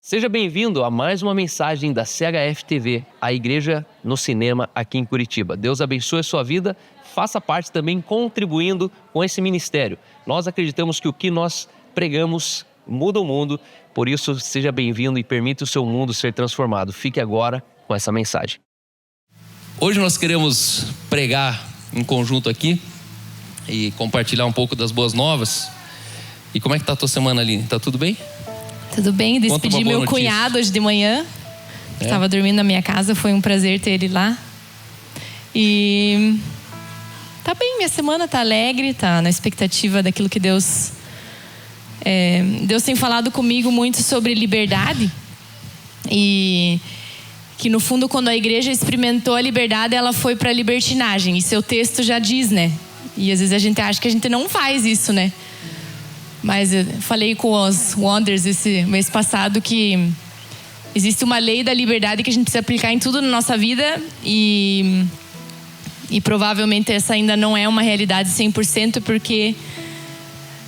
Seja bem-vindo a mais uma mensagem da CHF TV, a igreja no cinema aqui em Curitiba. Deus abençoe a sua vida, faça parte também contribuindo com esse ministério. Nós acreditamos que o que nós pregamos muda o mundo, por isso seja bem-vindo e permita o seu mundo ser transformado. Fique agora com essa mensagem. Hoje nós queremos pregar em conjunto aqui e compartilhar um pouco das boas novas. E como é que está a tua semana, Aline? Tá tudo bem? Tudo bem, despedi meu cunhado hoje de manhã. Estava dormindo na minha casa, foi um prazer ter ele lá. E tá bem, minha semana tá alegre, tá na expectativa daquilo que Deus tem falado comigo muito sobre liberdade. E que no fundo, quando a igreja experimentou a liberdade, ela foi para a libertinagem. E seu texto já diz, né? E às vezes a gente acha que a gente não faz isso, né? Mas eu falei com os Wonders esse mês passado que existe uma lei da liberdade que a gente precisa aplicar em tudo na nossa vida e provavelmente essa ainda não é uma realidade 100%, porque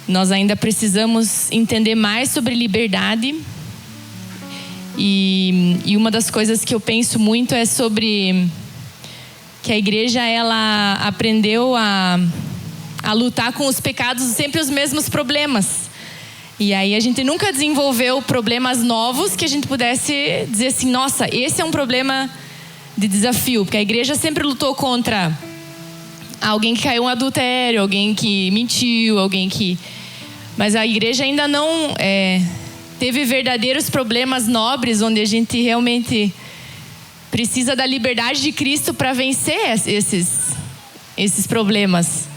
nós ainda precisamos entender mais sobre liberdade. E uma das coisas que eu penso muito é sobre que a igreja ela aprendeu a lutar com os pecados, sempre os mesmos problemas. E aí a gente nunca desenvolveu problemas novos que a gente pudesse dizer assim, nossa, esse é um problema de desafio. Porque a igreja sempre lutou contra alguém que caiu em adultério, alguém que mentiu, Mas a igreja ainda não teve verdadeiros problemas nobres, onde a gente realmente precisa da liberdade de Cristo para vencer esses problemas.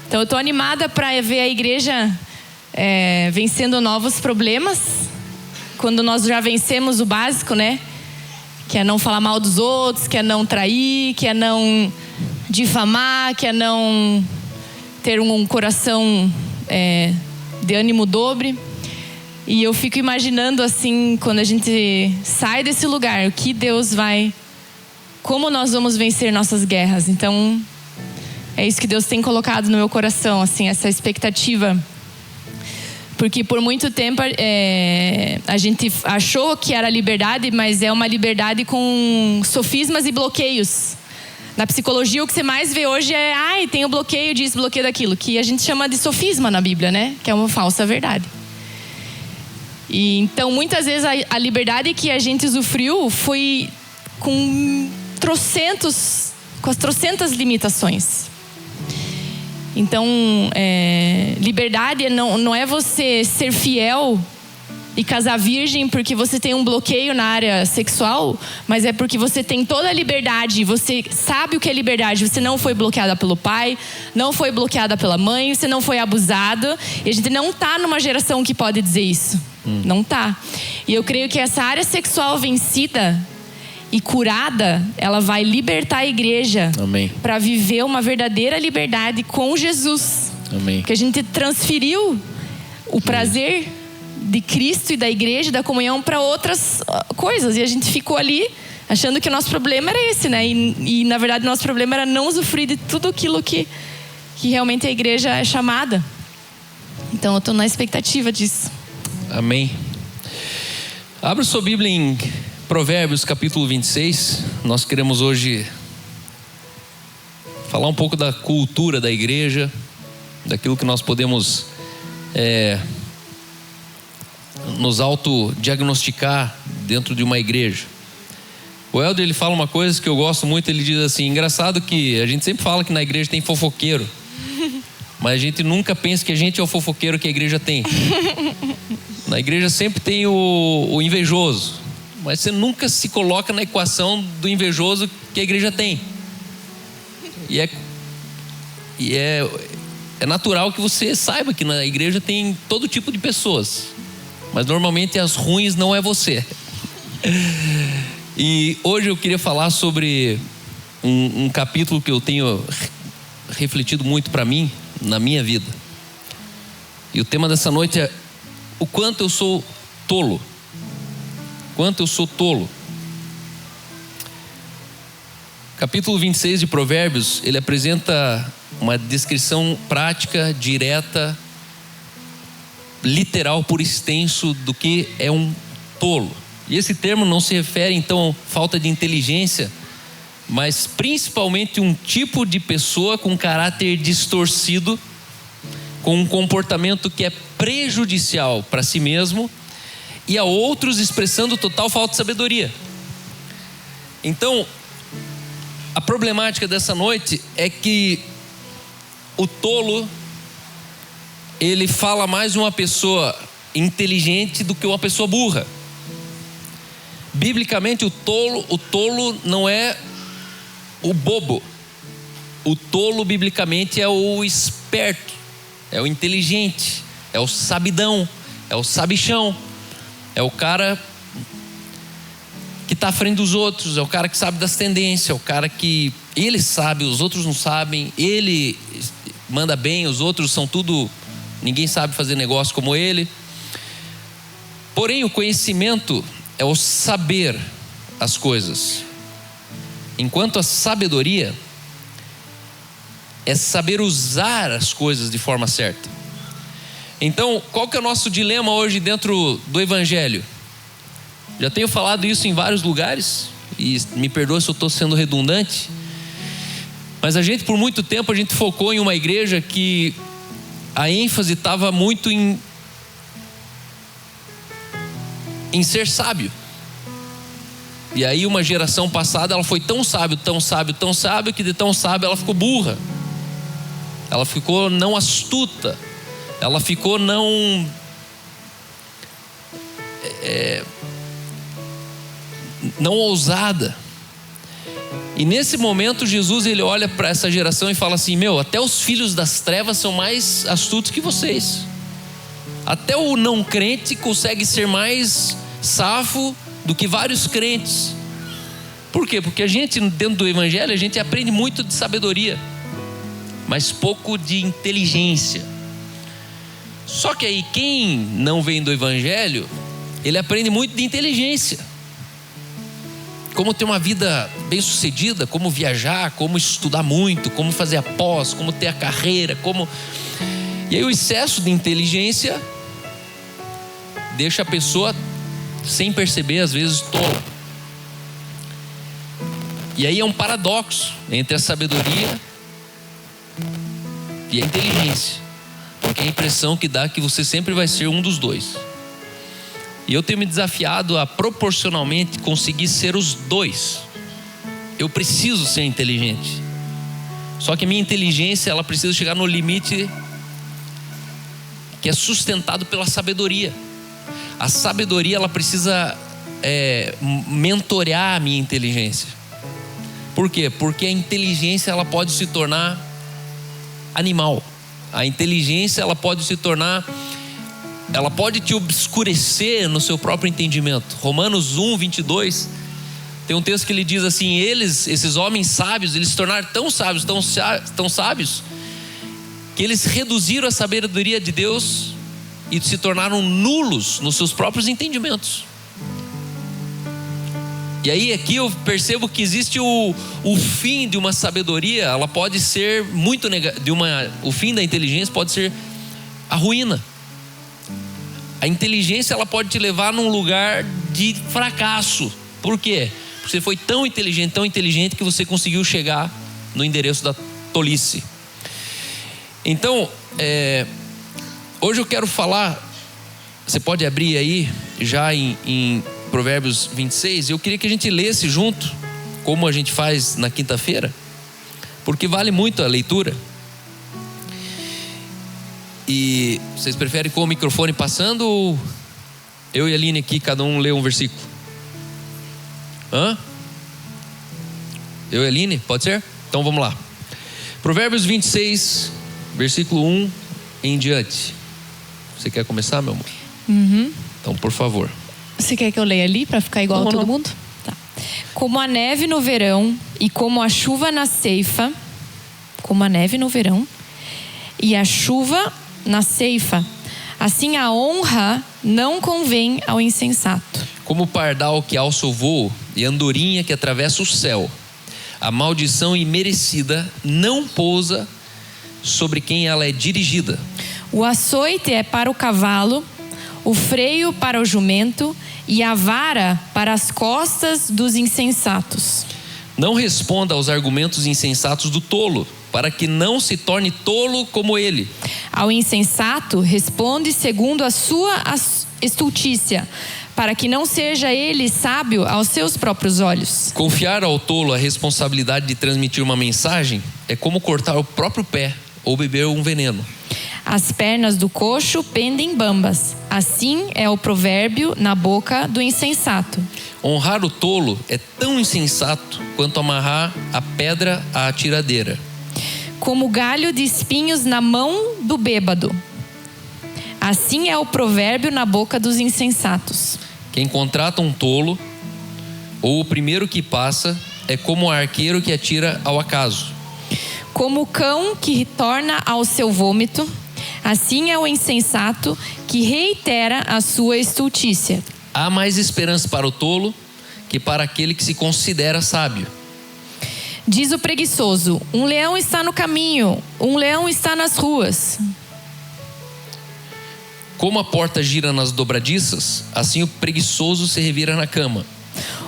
Então eu estou animada para ver a igreja vencendo novos problemas, quando nós já vencemos o básico, né? Que é não falar mal dos outros, que é não trair, que é não difamar, que é não ter um coração de ânimo dobre. E eu fico imaginando assim, quando a gente sai desse lugar, como nós vamos vencer nossas guerras. Então é isso que Deus tem colocado no meu coração, assim, essa expectativa. Porque por muito tempo a gente achou que era liberdade, mas é uma liberdade com sofismas e bloqueios. Na psicologia, o que você mais vê hoje tem o bloqueio disso, bloqueio daquilo, que a gente chama de sofisma na Bíblia, né? Que é uma falsa verdade. E então, muitas vezes, a liberdade que a gente usufruiu foi com as trocentas limitações. Então, liberdade não é você ser fiel e casar virgem porque você tem um bloqueio na área sexual, mas é porque você tem toda a liberdade, você sabe o que é liberdade, você não foi bloqueada pelo pai, não foi bloqueada pela mãe, você não foi abusado, e a gente não está numa geração que pode dizer isso, não está. E eu creio que essa área sexual vencida e curada, ela vai libertar a igreja para viver uma verdadeira liberdade com Jesus. Amém. Que a gente transferiu o prazer de Cristo e da igreja, da comunhão, para outras coisas. E a gente ficou ali achando que o nosso problema era esse, né? E na verdade o nosso problema era não usufruir de tudo aquilo que realmente a igreja é chamada. Então eu estou na expectativa disso. Amém. Abra sua Bíblia em Provérbios capítulo 26, nós queremos hoje falar um pouco da cultura da igreja, daquilo que nós podemos nos autodiagnosticar dentro de uma igreja. O Helder, ele fala uma coisa que eu gosto muito, ele diz assim, engraçado que a gente sempre fala que na igreja tem fofoqueiro, mas a gente nunca pensa que a gente é o fofoqueiro que a igreja tem. Na igreja sempre tem o invejoso, mas você nunca se coloca na equação do invejoso que a igreja tem. E é natural que você saiba que na igreja tem todo tipo de pessoas, mas normalmente as ruins não é você. E hoje eu queria falar sobre um capítulo que eu tenho refletido muito para mim, na minha vida. E o tema dessa noite é o quanto eu sou tolo. Quanto eu sou tolo. Capítulo 26 de Provérbios, ele apresenta uma descrição prática, direta, literal por extenso do que é um tolo. E esse termo não se refere então à falta de inteligência, mas principalmente um tipo de pessoa com caráter distorcido, com um comportamento que é prejudicial para si mesmo e a outros, expressando total falta de sabedoria. Então, a problemática dessa noite é que o tolo, ele fala mais uma pessoa inteligente do que uma pessoa burra. Biblicamente, o tolo não é o bobo. O tolo, biblicamente, é o esperto, é o inteligente, é o sabidão, é o sabichão, é o cara que está à frente dos outros, é o cara que sabe das tendências, é o cara que ele sabe, os outros não sabem, ele manda bem, os outros são tudo, ninguém sabe fazer negócio como ele. Porém, o conhecimento é o saber as coisas, enquanto a sabedoria é saber usar as coisas de forma certa. Então, qual que é o nosso dilema hoje dentro do Evangelho? Já tenho falado isso em vários lugares, e me perdoa se eu estou sendo redundante, mas por muito tempo, a gente focou em uma igreja que a ênfase estava muito em ser sábio. E aí uma geração passada, ela foi tão sábio, que de tão sábio ela ficou burra. Ela ficou não astuta. Ela ficou não ousada. E nesse momento Jesus, ele olha para essa geração e fala assim: até os filhos das trevas são mais astutos que vocês. Até o não crente consegue ser mais safo do que vários crentes. Por quê? Porque a gente, dentro do Evangelho, a gente aprende muito de sabedoria, mas pouco de inteligência. Só que aí quem não vem do Evangelho, ele aprende muito de inteligência. Como ter uma vida bem sucedida, como viajar, como estudar muito, como fazer a pós, como ter a carreira, E aí o excesso de inteligência deixa a pessoa, sem perceber, às vezes tola. E aí é um paradoxo entre a sabedoria e a inteligência, porque a impressão que dá é que você sempre vai ser um dos dois. E eu tenho me desafiado a proporcionalmente conseguir ser os dois. Eu preciso ser inteligente, só que a minha inteligência, ela precisa chegar no limite que é sustentado pela sabedoria. A sabedoria, ela precisa mentorear a minha inteligência. Por quê? Porque a inteligência, ela pode se tornar animal. A inteligência, ela pode te obscurecer no seu próprio entendimento. Romanos 1:22 tem um texto que ele diz assim: esses homens sábios, eles se tornaram tão sábios, que eles reduziram a sabedoria de Deus e se tornaram nulos nos seus próprios entendimentos. E aí aqui eu percebo que existe o fim de uma sabedoria, ela pode ser muito o fim da inteligência pode ser a ruína. A inteligência, ela pode te levar num lugar de fracasso. Por quê? Porque você foi tão inteligente que você conseguiu chegar no endereço da tolice. Então, hoje eu quero falar, você pode abrir aí já em Provérbios 26, eu queria que a gente lesse junto, como a gente faz na quinta-feira, porque vale muito a leitura. E vocês preferem com o microfone passando, ou eu e a Aline aqui, cada um lê um versículo? Eu e a Aline, pode ser? Então vamos lá. Provérbios 26, versículo 1 em diante. Você quer começar, meu amor? Uhum. Então, por favor. Você quer que eu leia ali para ficar igual a todo mundo? Tá. Como a neve no verão e como a chuva na ceifa, como a neve no verão e a chuva na ceifa, assim a honra não convém ao insensato. Como o pardal que alça o voo e a andorinha que atravessa o céu, a maldição imerecida não pousa sobre quem ela é dirigida. O açoite é para o cavalo, o freio para o jumento e a vara para as costas dos insensatos. Não responda aos argumentos insensatos do tolo, para que não se torne tolo como ele. Ao insensato, responde segundo a sua estultícia, para que não seja ele sábio aos seus próprios olhos. Confiar ao tolo a responsabilidade de transmitir uma mensagem é como cortar o próprio pé ou beber um veneno. As pernas do coxo pendem bambas. Assim é o provérbio na boca do insensato. Honrar o tolo é tão insensato quanto amarrar a pedra à tiradeira. Como galho de espinhos na mão do bêbado. Assim é o provérbio na boca dos insensatos. Quem contrata um tolo, ou o primeiro que passa, é como o arqueiro que atira ao acaso. Como o cão que retorna ao seu vômito, assim é o insensato que reitera a sua estultícia. Há mais esperança para o tolo que para aquele que se considera sábio. Diz o preguiçoso: um leão está no caminho, um leão está nas ruas. Como a porta gira nas dobradiças, assim o preguiçoso se revira na cama.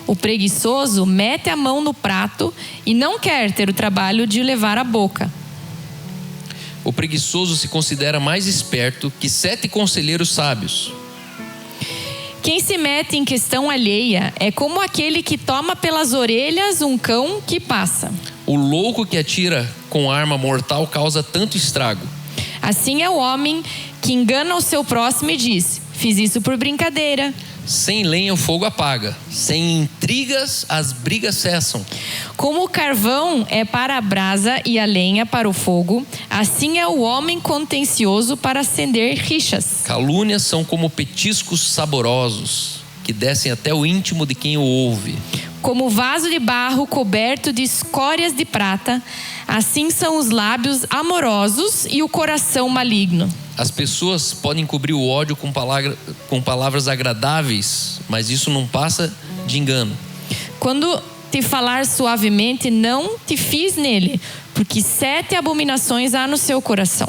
O preguiçoso mete a mão no prato e não quer ter o trabalho de o levar à boca. O preguiçoso se considera mais esperto que 7 conselheiros sábios. Quem se mete em questão alheia é como aquele que toma pelas orelhas um cão que passa. O louco que atira com arma mortal causa tanto estrago. Assim é o homem que engana o seu próximo e diz: fiz isso por brincadeira. Sem lenha o fogo apaga, sem intrigas as brigas cessam. Como o carvão é para a brasa e a lenha para o fogo, assim é o homem contencioso para acender rixas. Calúnias são como petiscos saborosos, que descem até o íntimo de quem o ouve. Como vaso de barro coberto de escórias de prata, assim são os lábios amorosos e o coração maligno. As pessoas podem cobrir o ódio com palavras agradáveis, mas isso não passa de engano. Quando te falar suavemente, não te fies nele, porque 7 abominações há no seu coração.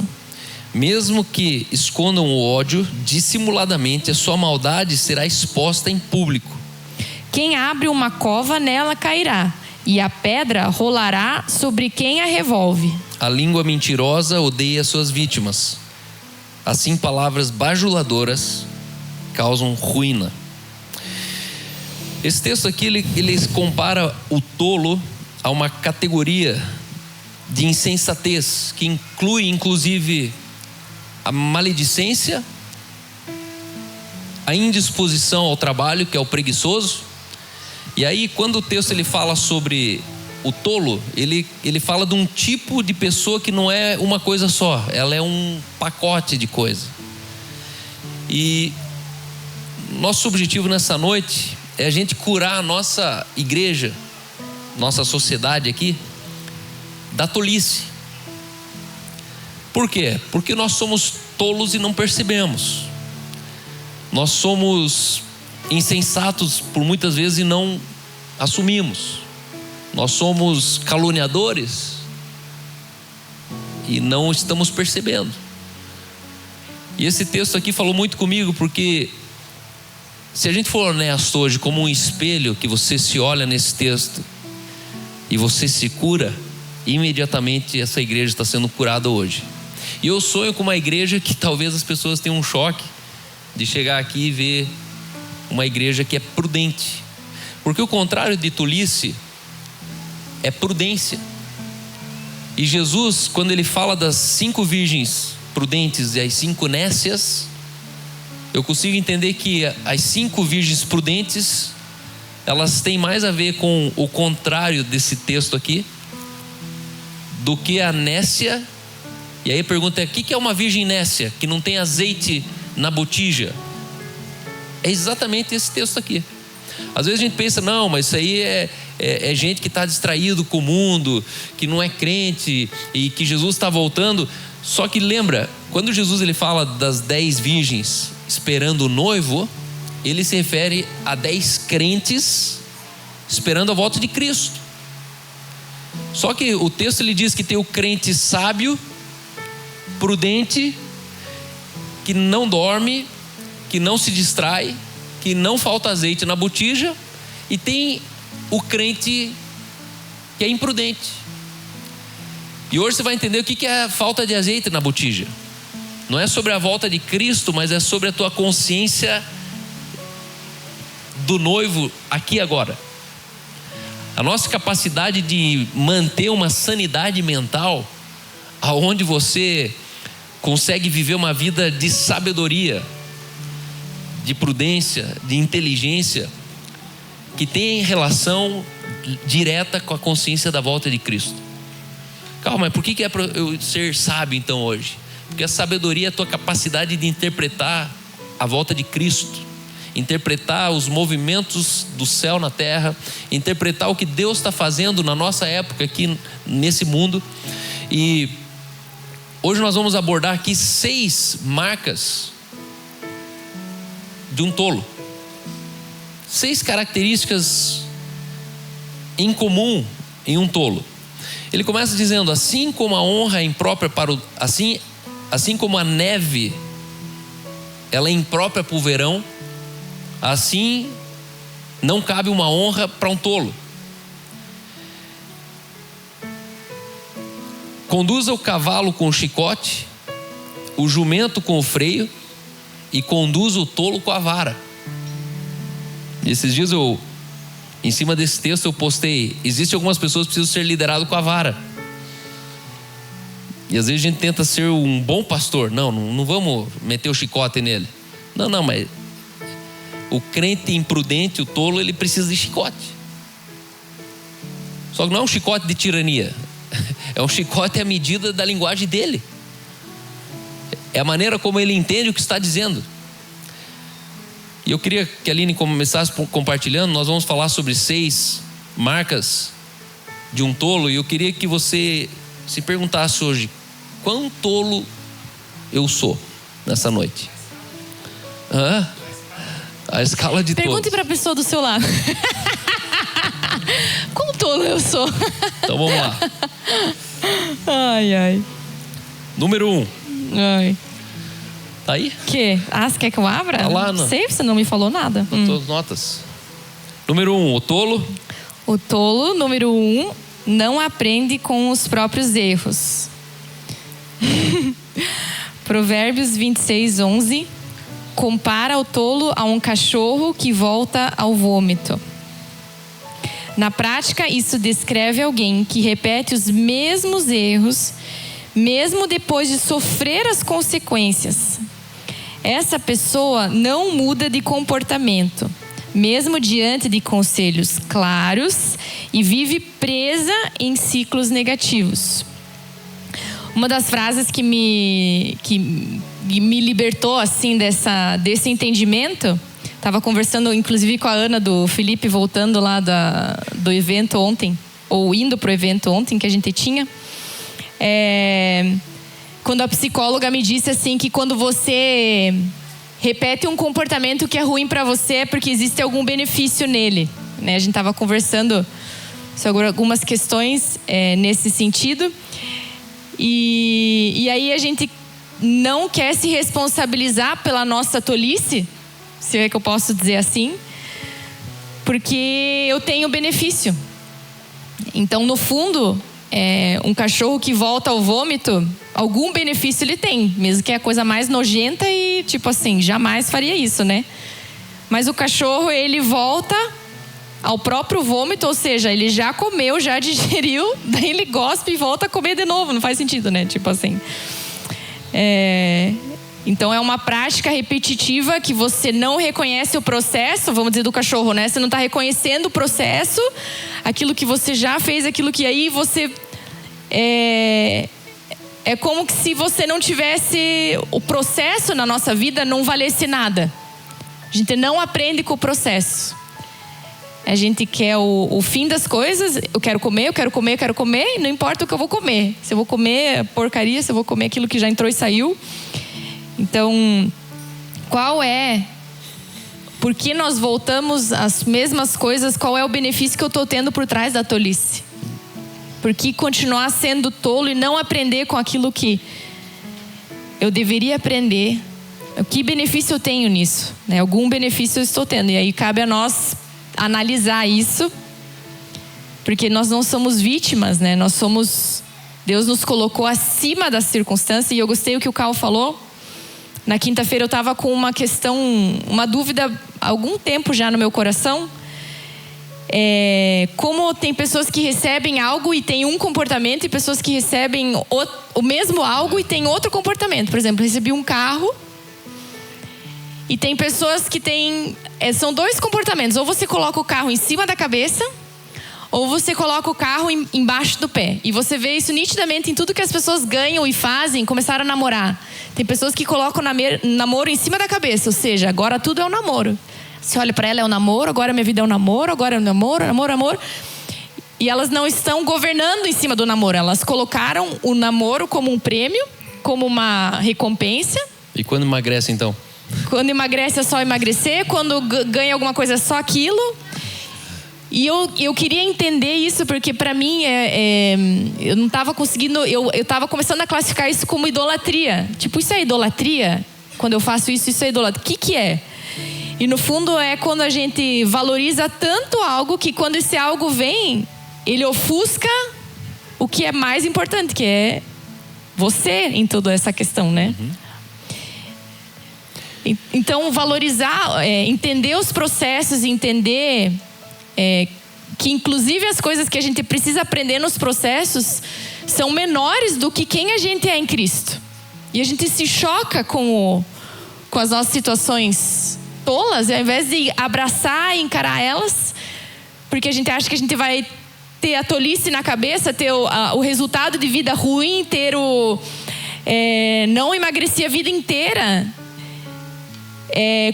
Mesmo que escondam o ódio, dissimuladamente a sua maldade será exposta em público. Quem abre uma cova, nela cairá, e a pedra rolará sobre quem a revolve. A língua mentirosa odeia suas vítimas. Assim, palavras bajuladoras causam ruína. Esse texto aqui, ele compara o tolo a uma categoria de insensatez, que inclui, inclusive, a maledicência, a indisposição ao trabalho, que é o preguiçoso. E aí, quando o texto ele fala sobre o tolo, ele fala de um tipo de pessoa que não é uma coisa só, ela é um pacote de coisa. E nosso objetivo nessa noite é a gente curar a nossa igreja, nossa sociedade aqui, da tolice. Por quê? Porque nós somos tolos e não percebemos. Nós somos insensatos por muitas vezes e não assumimos. Nós somos caluniadores e não estamos percebendo. E esse texto aqui falou muito comigo, porque se a gente for honesto hoje, como um espelho, que você se olha nesse texto e você se cura, imediatamente essa igreja está sendo curada hoje. E eu sonho com uma igreja que talvez as pessoas tenham um choque de chegar aqui e ver uma igreja que é prudente, porque o contrário de tolice é prudência. E Jesus, quando ele fala das 5 virgens prudentes e as 5 nécias, eu consigo entender que as 5 virgens prudentes, elas têm mais a ver com o contrário desse texto aqui do que a nécia. E aí a pergunta é: o que é uma virgem nécia que não tem azeite na botija? É exatamente esse texto aqui. Às vezes a gente pensa: não, mas isso aí é gente que está distraído com o mundo, que não é crente e que Jesus está voltando. Só que lembra, quando Jesus ele fala das 10 virgens esperando o noivo, ele se refere a 10 crentes esperando a volta de Cristo. Só que o texto ele diz que tem o crente sábio, prudente, que não dorme, que não se distrai, que não falta azeite na botija, e tem o crente que é imprudente. E hoje você vai entender o que é a falta de azeite na botija. Não é sobre a volta de Cristo, mas é sobre a tua consciência do noivo aqui e agora. A nossa capacidade de manter uma sanidade mental, aonde você consegue viver uma vida de sabedoria, de prudência, de inteligência, que tem relação direta com a consciência da volta de Cristo. Calma, mas por que é para eu ser sábio então hoje? Porque a sabedoria é a tua capacidade de interpretar a volta de Cristo, interpretar os movimentos do céu na terra, interpretar o que Deus está fazendo na nossa época aqui nesse mundo. E hoje nós vamos abordar aqui 6 marcas de um tolo. 6 características em comum em um tolo. Ele começa dizendo: assim como a honra é imprópria para o... Assim como a neve ela é imprópria para o verão, assim não cabe uma honra para um tolo. Conduza o cavalo com o chicote, o jumento com o freio, e conduza o tolo com a vara. E esses dias em cima desse texto eu postei: existem algumas pessoas que precisam ser lideradas com a vara. E às vezes a gente tenta ser um bom pastor. Não vamos meter o chicote nele. Não, mas o crente imprudente, o tolo, ele precisa de chicote. Só que não é um chicote de tirania. É um chicote à medida da linguagem dele. É a maneira como ele entende o que está dizendo. E eu queria que a Aline começasse compartilhando. Nós vamos falar sobre 6 marcas de um tolo. E eu queria que você se perguntasse hoje: quão tolo eu sou nessa noite? A escala de tolo. Pergunte para a pessoa do seu lado. Quão tolo eu sou? Então vamos lá. Ai. Número 1. Ai. Tá aí? Que? Você quer que eu abra? Tá lá, não sei, você não me falou nada. As notas. Número 1, o tolo. O tolo, número 1, não aprende com os próprios erros. Provérbios 26:11 compara o tolo a um cachorro que volta ao vômito. Na prática, isso descreve alguém que repete os mesmos erros, mesmo depois de sofrer as consequências. Essa pessoa não muda de comportamento, mesmo diante de conselhos claros, e vive presa em ciclos negativos. Uma das frases que me libertou assim desse entendimento, estava conversando inclusive com a Ana do Felipe, voltando lá do evento ontem, ou indo para o evento ontem que a gente tinha, quando a psicóloga me disse assim que quando você repete um comportamento que é ruim para você é porque existe algum benefício nele, né? A gente estava conversando sobre algumas questões nesse sentido. E aí a gente não quer se responsabilizar pela nossa tolice, se é que eu posso dizer assim, porque eu tenho benefício. Então, no fundo, um cachorro que volta ao vômito, algum benefício ele tem, mesmo que é a coisa mais nojenta e tipo assim, jamais faria isso, né? Mas o cachorro, ele volta ao próprio vômito, ou seja, ele já comeu, já digeriu, daí ele gospe e volta a comer de novo. Não faz sentido, né? Tipo assim. Então é uma prática repetitiva que você não reconhece o processo, vamos dizer, do cachorro, né? Você não está reconhecendo o processo, aquilo que você já fez, aquilo que aí você... É como que se você não tivesse o processo na nossa vida, não valesse nada. A gente não aprende com o processo. A gente quer o fim das coisas. Eu quero comer, e não importa o que eu vou comer. Se eu vou comer porcaria, se eu vou comer aquilo que já entrou e saiu. Então, por que nós voltamos às mesmas coisas? Qual é o benefício que eu estou tendo por trás da tolice? Por que continuar sendo tolo e não aprender com aquilo que eu deveria aprender Que benefício eu tenho nisso? Né? Algum benefício eu estou tendo. E aí cabe a nós analisar isso, porque nós não somos vítimas, né? Deus nos colocou acima das circunstâncias. E eu gostei do que o Carl falou. Na quinta-feira eu estava com uma questão, uma dúvida há algum tempo já no meu coração. Como tem pessoas que recebem algo e tem um comportamento, e pessoas que recebem o mesmo algo e tem outro comportamento. Por exemplo, recebi um carro e tem pessoas que têm... são dois comportamentos. Ou você coloca o carro em cima da cabeça, ou você coloca o carro embaixo do pé. E você vê isso nitidamente em tudo que as pessoas ganham e fazem, começaram a namorar. Tem pessoas que colocam o namoro em cima da cabeça, ou seja, agora tudo é um namoro. Você olha para ela, é um namoro, agora minha vida é um namoro, agora é um namoro, namoro, namoro. E elas não estão governando em cima do namoro. Elas colocaram o namoro como um prêmio, como uma recompensa. E quando emagrece, então? Quando emagrece é só emagrecer, quando ganha alguma coisa é só aquilo. E eu queria entender isso, porque para mim eu não estava conseguindo, eu estava começando a classificar isso como idolatria. Tipo, isso é idolatria? Quando eu faço isso, isso é idolatria. O que é? E no fundo é quando a gente valoriza tanto algo que quando esse algo vem, ele ofusca o que é mais importante, que é você em toda essa questão, né? Então valorizar, entender os processos, entender... que inclusive as coisas que a gente precisa aprender nos processos são menores do que quem a gente é em Cristo. E a gente se choca com as nossas situações tolas, e ao invés de abraçar e encarar elas, porque a gente acha que a gente vai ter a tolice na cabeça, ter o resultado de vida ruim, ter não emagrecer a vida inteira.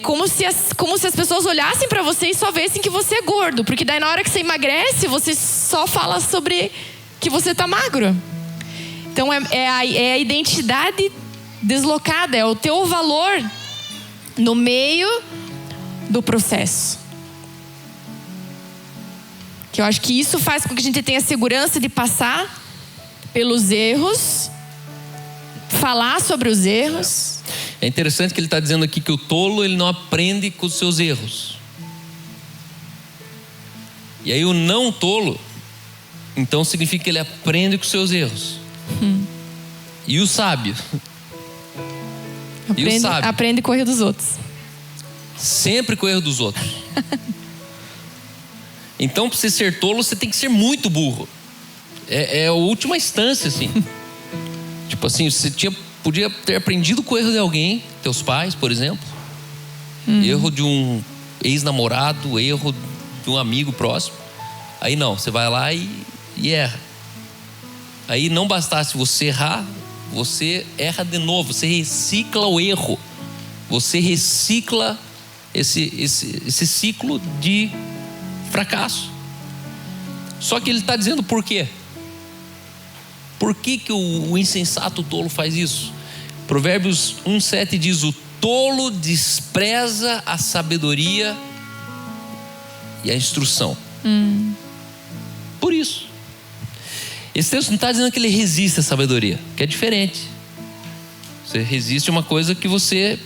Como se as pessoas olhassem para você e só vissem que você é gordo. Porque daí na hora que você emagrece, você só fala sobre que você está magro. Então é a identidade deslocada, é o teu valor no meio do processo. Que eu acho que isso faz com que a gente tenha segurança de passar pelos erros, falar sobre os erros. É interessante que ele está dizendo aqui que o tolo, ele não aprende com os seus erros. E aí o não tolo, então significa que ele aprende com os seus erros. E o sábio? Aprende com o erro dos outros. Sempre com o erro dos outros. Então, para você ser tolo, você tem que ser muito burro. É a última instância, assim. Tipo assim, você podia ter aprendido com o erro de alguém, teus pais, por exemplo. Erro de um ex-namorado, erro de um amigo próximo. Aí não, você vai lá e erra. Aí não bastasse você errar, você erra de novo, você recicla o erro. Você recicla esse ciclo de fracasso. Só que ele está dizendo por quê? Por que o insensato tolo faz isso? Provérbios 1:7 diz: o tolo despreza a sabedoria e a instrução. Por isso. Esse texto não está dizendo que ele resiste à sabedoria, que é diferente. Você resiste a uma coisa que você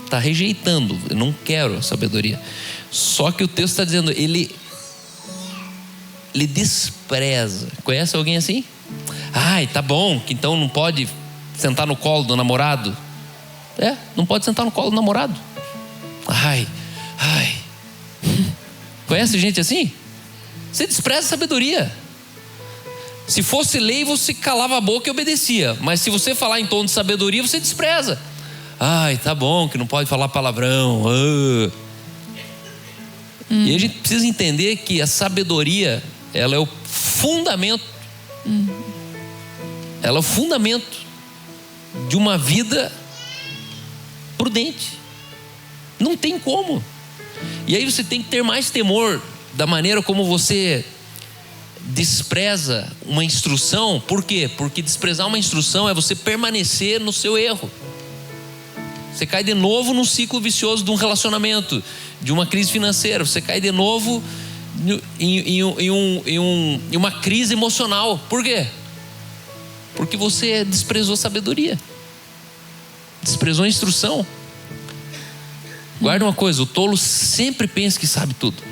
está rejeitando. Eu não quero a sabedoria. Só que o texto está dizendo, ele despreza. Conhece alguém assim? Ai, tá bom, que então não pode sentar no colo do namorado. Não pode sentar no colo do namorado. Ai. Conhece gente assim? Você despreza a sabedoria. Se fosse lei, você calava a boca e obedecia. Mas se você falar em tom de sabedoria, você despreza. Ai, tá bom, que não pode falar palavrão. E a gente precisa entender que a sabedoria, ela é o fundamento. Ela é o fundamento de uma vida prudente. Não tem como. E aí você tem que ter mais temor da maneira como você despreza uma instrução. Por quê? Porque desprezar uma instrução é você permanecer no seu erro. Você cai de novo num ciclo vicioso de um relacionamento, de uma crise financeira. Você cai de novo em uma crise emocional. Por quê? Porque você desprezou sabedoria. desprezou a instrução. Guarda uma coisa, o tolo sempre pensa que sabe tudo.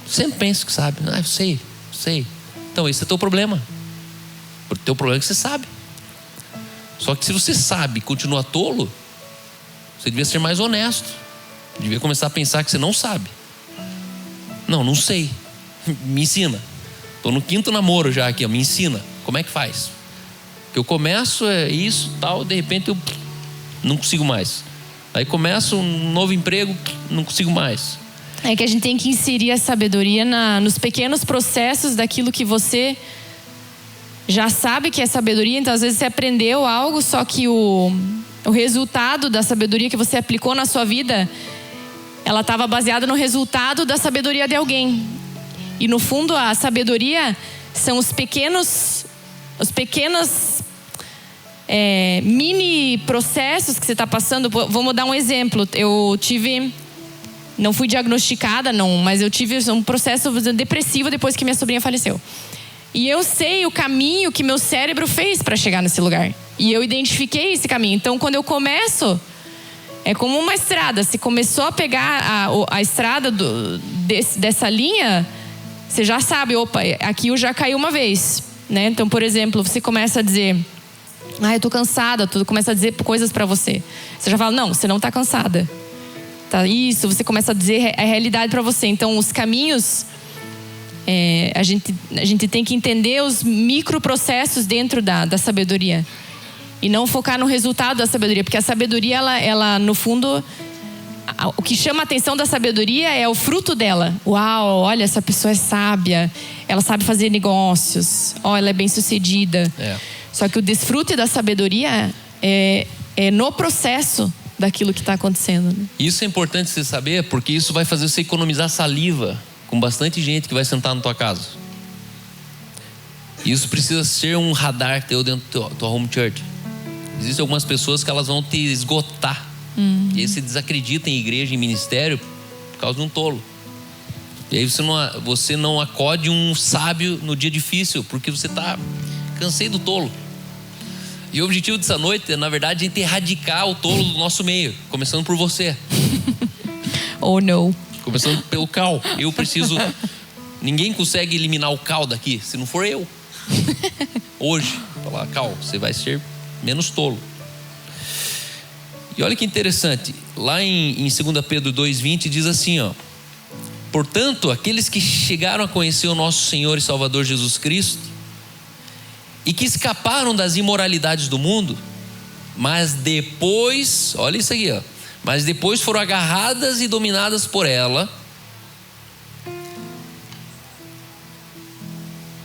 Sempre pensa que sabe. Eu sei. Então esse é teu problema. O teu problema é que você sabe. Só que se você sabe e continua tolo, você devia ser mais honesto. Devia começar a pensar que você não sabe. Não sei. Me ensina. Estou no 5º namoro já aqui, me ensina. Como é que faz? Que eu começo isso, tal, de repente eu não consigo mais. Aí começo um novo emprego, não consigo mais. É que a gente tem que inserir a sabedoria nos pequenos processos daquilo que você já sabe que é sabedoria. Então às vezes você aprendeu algo, só que o resultado da sabedoria que você aplicou na sua vida, ela estava baseada no resultado da sabedoria de alguém. E no fundo a sabedoria são os pequenos mini processos que você está passando. Vamos dar um exemplo. Não fui diagnosticada, mas eu tive um processo depressivo depois que minha sobrinha faleceu. E eu sei o caminho que meu cérebro fez para chegar nesse lugar. E eu identifiquei esse caminho. Então quando eu começo, é como uma estrada. Se começou a pegar a estrada dessa linha, você já sabe, opa, aqui eu já caí uma vez, né? Então, por exemplo, você começa a dizer, eu tô cansada, tu começa a dizer coisas para você. Você já fala, não, você não tá cansada. Tá, isso, você começa a dizer a realidade para você. Então, os caminhos, a gente tem que entender os microprocessos dentro da sabedoria. E não focar no resultado da sabedoria. Porque a sabedoria, ela no fundo, o que chama a atenção da sabedoria é o fruto dela. Uau, olha, essa pessoa é sábia. Ela sabe fazer negócios. Ela é bem sucedida. Só que o desfrute da sabedoria é no processo daquilo que está acontecendo, né? Isso é importante você saber, porque isso vai fazer você economizar saliva com bastante gente que vai sentar na tua casa. Isso precisa ser um radar teu dentro da tua home church. Existem algumas pessoas que elas vão te esgotar. E aí você desacredita em igreja, em ministério, por causa de um tolo. E aí você não acode um sábio no dia difícil, porque você está cansei do tolo. E o objetivo dessa noite, na verdade, é a gente erradicar o tolo do nosso meio, começando por você. Oh, não. Começando pelo Cal. Ninguém consegue eliminar o Cal daqui, se não for eu. Hoje, falar, Cal, você vai ser menos tolo. E olha que interessante, lá em 2 Pedro 2,20 diz assim, portanto, aqueles que chegaram a conhecer o nosso Senhor e Salvador Jesus Cristo e que escaparam das imoralidades do mundo, mas depois, olha isso aqui, mas depois foram agarradas e dominadas por ela,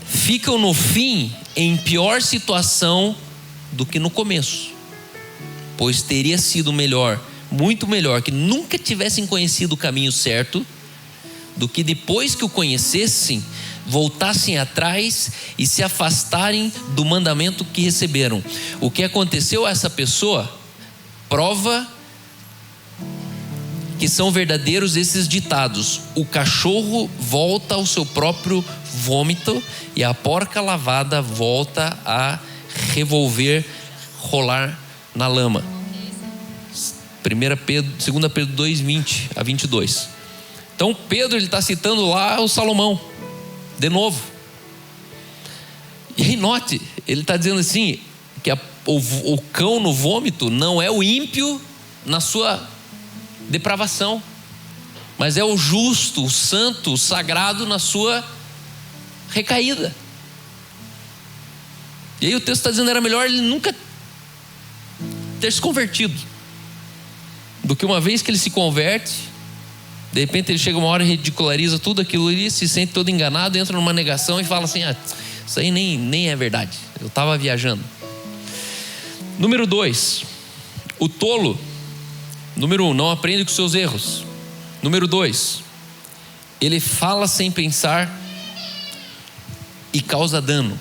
ficam no fim em pior situação do que no começo. Pois teria sido melhor, muito melhor, que nunca tivessem conhecido o caminho certo, do que depois que o conhecessem, voltassem atrás e se afastarem do mandamento que receberam. O que aconteceu a essa pessoa prova que são verdadeiros esses ditados: o cachorro volta ao seu próprio vômito e a porca lavada volta a rolar na lama. 2 Pedro 2:20 a 22. Então Pedro ele está citando lá o Salomão de novo. E aí note, ele está dizendo assim que o cão no vômito não é o ímpio na sua depravação, mas é o justo, o santo, o sagrado na sua recaída. E aí o texto está dizendo era melhor ele nunca ter se convertido, do que uma vez que ele se converte, de repente ele chega uma hora e ridiculariza tudo aquilo ali, se sente todo enganado, entra numa negação e fala assim: isso aí nem é verdade, eu estava viajando. Número 2, o tolo. Número 1, não aprende com seus erros. Número 2, ele fala sem pensar e causa dano.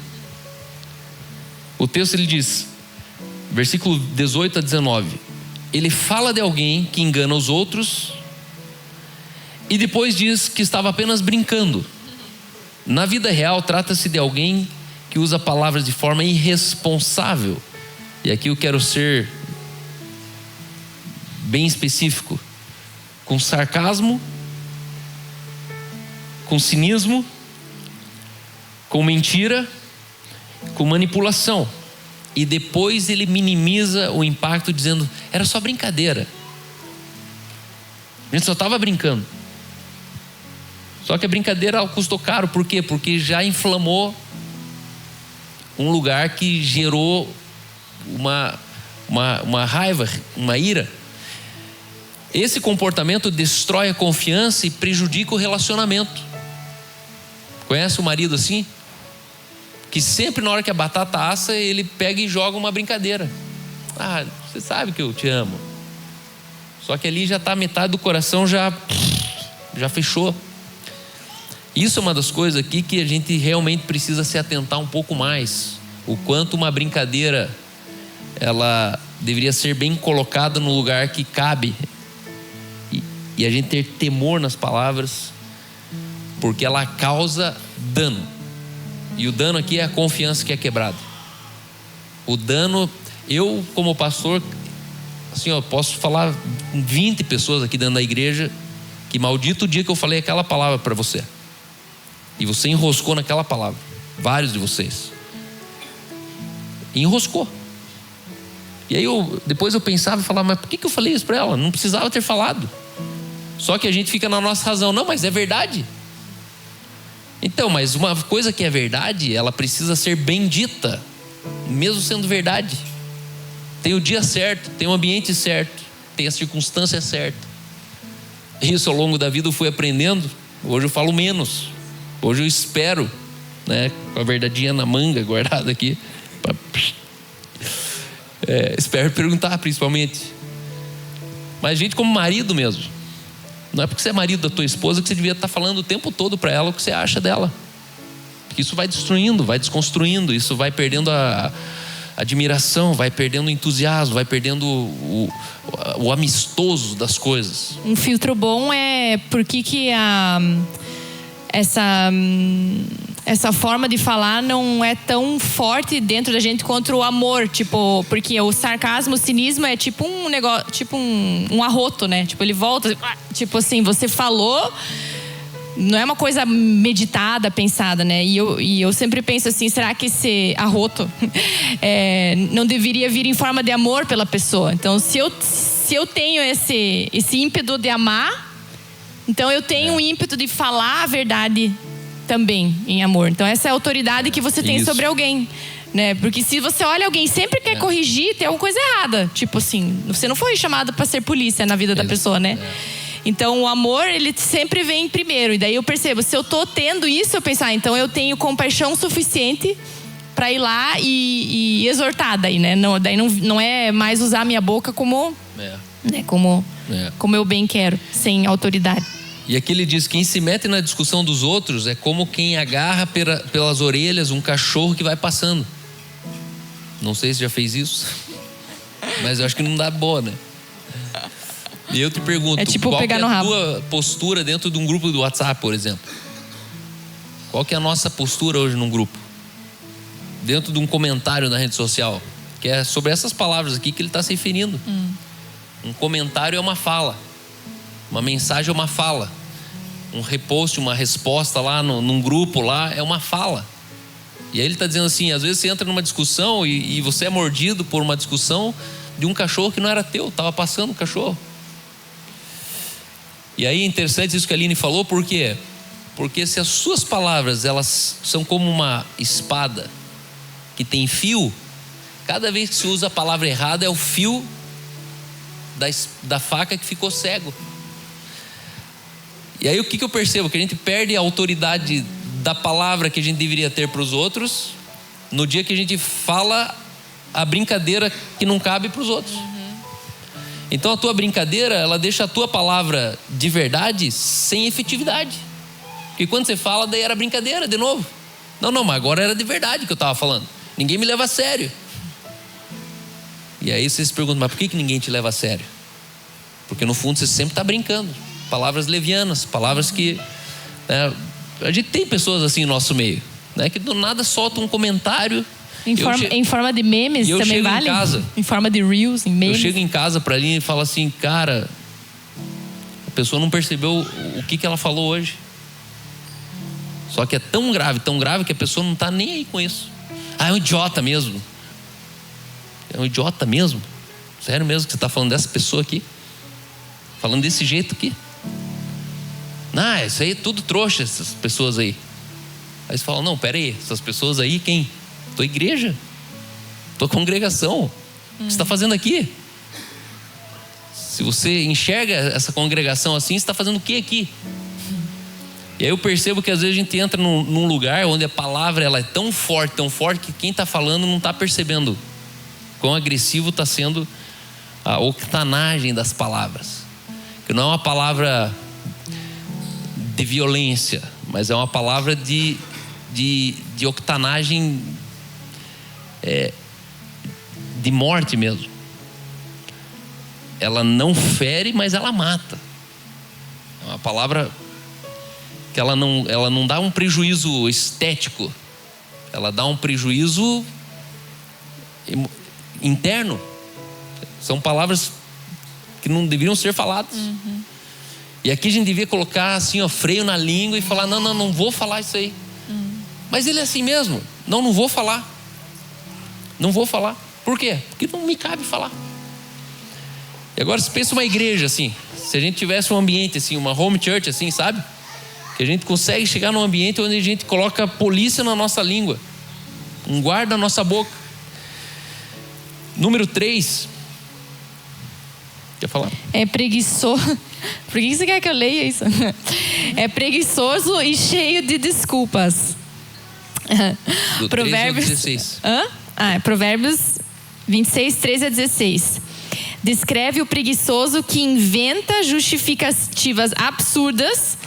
O texto ele diz, versículo 18 a 19, ele fala de alguém que engana os outros e depois diz que estava apenas brincando. Na vida real trata-se de alguém que usa palavras de forma irresponsável. E aqui eu quero ser bem específico, com sarcasmo, com cinismo, com mentira, com manipulação. E depois ele minimiza o impacto dizendo: era só brincadeira. A gente só estava brincando. Só que a brincadeira custou caro. Por quê? Porque já inflamou um lugar que gerou uma raiva, uma ira. Esse comportamento destrói a confiança e prejudica o relacionamento. Conhece o marido assim? Que sempre na hora que a batata assa, ele pega e joga uma brincadeira. Ah, você sabe que eu te amo. Só que ali já está metade do coração, já fechou. Isso é uma das coisas aqui que a gente realmente precisa se atentar um pouco mais. O quanto uma brincadeira, ela deveria ser bem colocada no lugar que cabe. E a gente ter temor nas palavras, porque ela causa dano. E o dano aqui é a confiança que é quebrada. O dano, eu como pastor, assim, eu posso falar com 20 pessoas aqui dentro da igreja, que maldito o dia que eu falei aquela palavra para você. E você enroscou naquela palavra. Vários de vocês. Enroscou. E aí depois eu pensava e falava: mas por que eu falei isso para ela? Não precisava ter falado. Só que a gente fica na nossa razão. Não, mas é verdade. Então, mas uma coisa que é verdade, ela precisa ser bem dita, mesmo sendo verdade. Tem o dia certo, tem o ambiente certo, tem a circunstância certa. Isso ao longo da vida eu fui aprendendo. Hoje eu falo menos. Hoje eu espero, né, com a verdadeinha na manga guardada aqui. Espero perguntar, principalmente. Mas gente, como marido mesmo, não é porque você é marido da tua esposa que você devia estar falando o tempo todo para ela o que você acha dela. Porque isso vai destruindo, vai desconstruindo. Isso vai perdendo a admiração, vai perdendo o entusiasmo, vai perdendo o amistoso das coisas. Um filtro bom é porque que essa forma de falar não é tão forte dentro da gente quanto o amor, tipo, porque o sarcasmo, o cinismo é tipo um negócio, tipo um arroto, né? Tipo, ele volta, tipo assim, você falou, não é uma coisa meditada, pensada, né? E eu sempre penso assim: será que esse arroto não deveria vir em forma de amor pela pessoa? Então, se eu tenho esse ímpeto de amar, então eu tenho um ímpeto de falar a verdade também em amor. Então essa é a autoridade que você tem sobre alguém, né? Porque se você olha alguém sempre quer corrigir, tem alguma coisa errada. Tipo assim, você não foi chamado para ser polícia na vida da pessoa, né? Então o amor, ele sempre vem primeiro. E daí eu percebo, se eu tô tendo isso, eu penso: então eu tenho compaixão suficiente para ir lá e exortar daí, né? Daí não é mais usar a minha boca como eu bem quero, sem autoridade. E aqui ele diz: quem se mete na discussão dos outros é como quem agarra pelas orelhas um cachorro que vai passando. Não sei se já fez isso, mas eu acho que não dá boa, né? E eu te pergunto, tipo qual que é a rabo. tua postura dentro de um grupo do WhatsApp, por exemplo? Qual que é a nossa postura hoje num grupo? Dentro de um comentário na rede social, que é sobre essas palavras aqui que ele está se referindo. Um comentário é uma fala. Uma mensagem é uma fala. Um repost, uma resposta lá num grupo lá é uma fala. E aí ele está dizendo assim: às vezes você entra numa discussão e você é mordido por uma discussão de um cachorro que não era teu, estava passando o cachorro. E aí é interessante isso que a Aline falou, por quê? Porque se as suas palavras, elas são como uma espada que tem fio, cada vez que se usa a palavra errada é o fio da faca que ficou cego. E aí o que eu percebo? Que a gente perde a autoridade da palavra que a gente deveria ter para os outros no dia que a gente fala a brincadeira que não cabe para os outros. Então a tua brincadeira, ela deixa a tua palavra de verdade sem efetividade. Porque quando você fala, daí era brincadeira de novo. Não, mas agora era de verdade que eu estava falando. Ninguém me leva a sério. E aí você se pergunta: mas por que ninguém te leva a sério? Porque no fundo você sempre está brincando. Palavras levianas, palavras que, né, a gente tem pessoas assim no nosso meio, né, que do nada soltam um comentário Em forma de memes também vale? Em forma de reels, em memes. Eu chego em casa pra Aline e falo assim, cara, a pessoa não percebeu o que ela falou hoje. Só que é tão grave que a pessoa não tá nem aí com isso. Ah, é um idiota mesmo. É um idiota mesmo? Sério mesmo que você tá falando dessa pessoa aqui? Falando desse jeito aqui? Não, isso aí é tudo trouxa, essas pessoas aí. Aí você fala, não, pera aí, essas pessoas aí quem? Tua igreja, tua congregação. O que você está fazendo aqui? Se você enxerga essa congregação assim, você está fazendo o que aqui? E aí eu percebo que às vezes a gente entra num lugar onde a palavra ela é tão forte que quem está falando não está percebendo quão agressivo está sendo a octanagem das palavras. Que não é uma palavra de violência, mas é uma palavra de octanagem, de morte mesmo. Ela não fere, mas ela mata. É uma palavra que ela não dá um prejuízo estético, ela dá um prejuízo interno. São palavras que não deveriam ser faladas. E aqui a gente devia colocar assim, ó, freio na língua e falar, não vou falar isso aí. Mas ele é assim mesmo, não vou falar. Não vou falar. Por quê? Porque não me cabe falar. E agora você pensa uma igreja assim, se a gente tivesse um ambiente assim, uma home church assim, sabe? Que a gente consegue chegar num ambiente onde a gente coloca polícia na nossa língua, um guarda na nossa boca. Número 3. Quer falar? É preguiçoso. Por que você quer que eu leia isso? É preguiçoso e cheio de desculpas. Do Provérbios 16. Provérbios 26, 13 a 16. Descreve o preguiçoso que inventa justificativas absurdas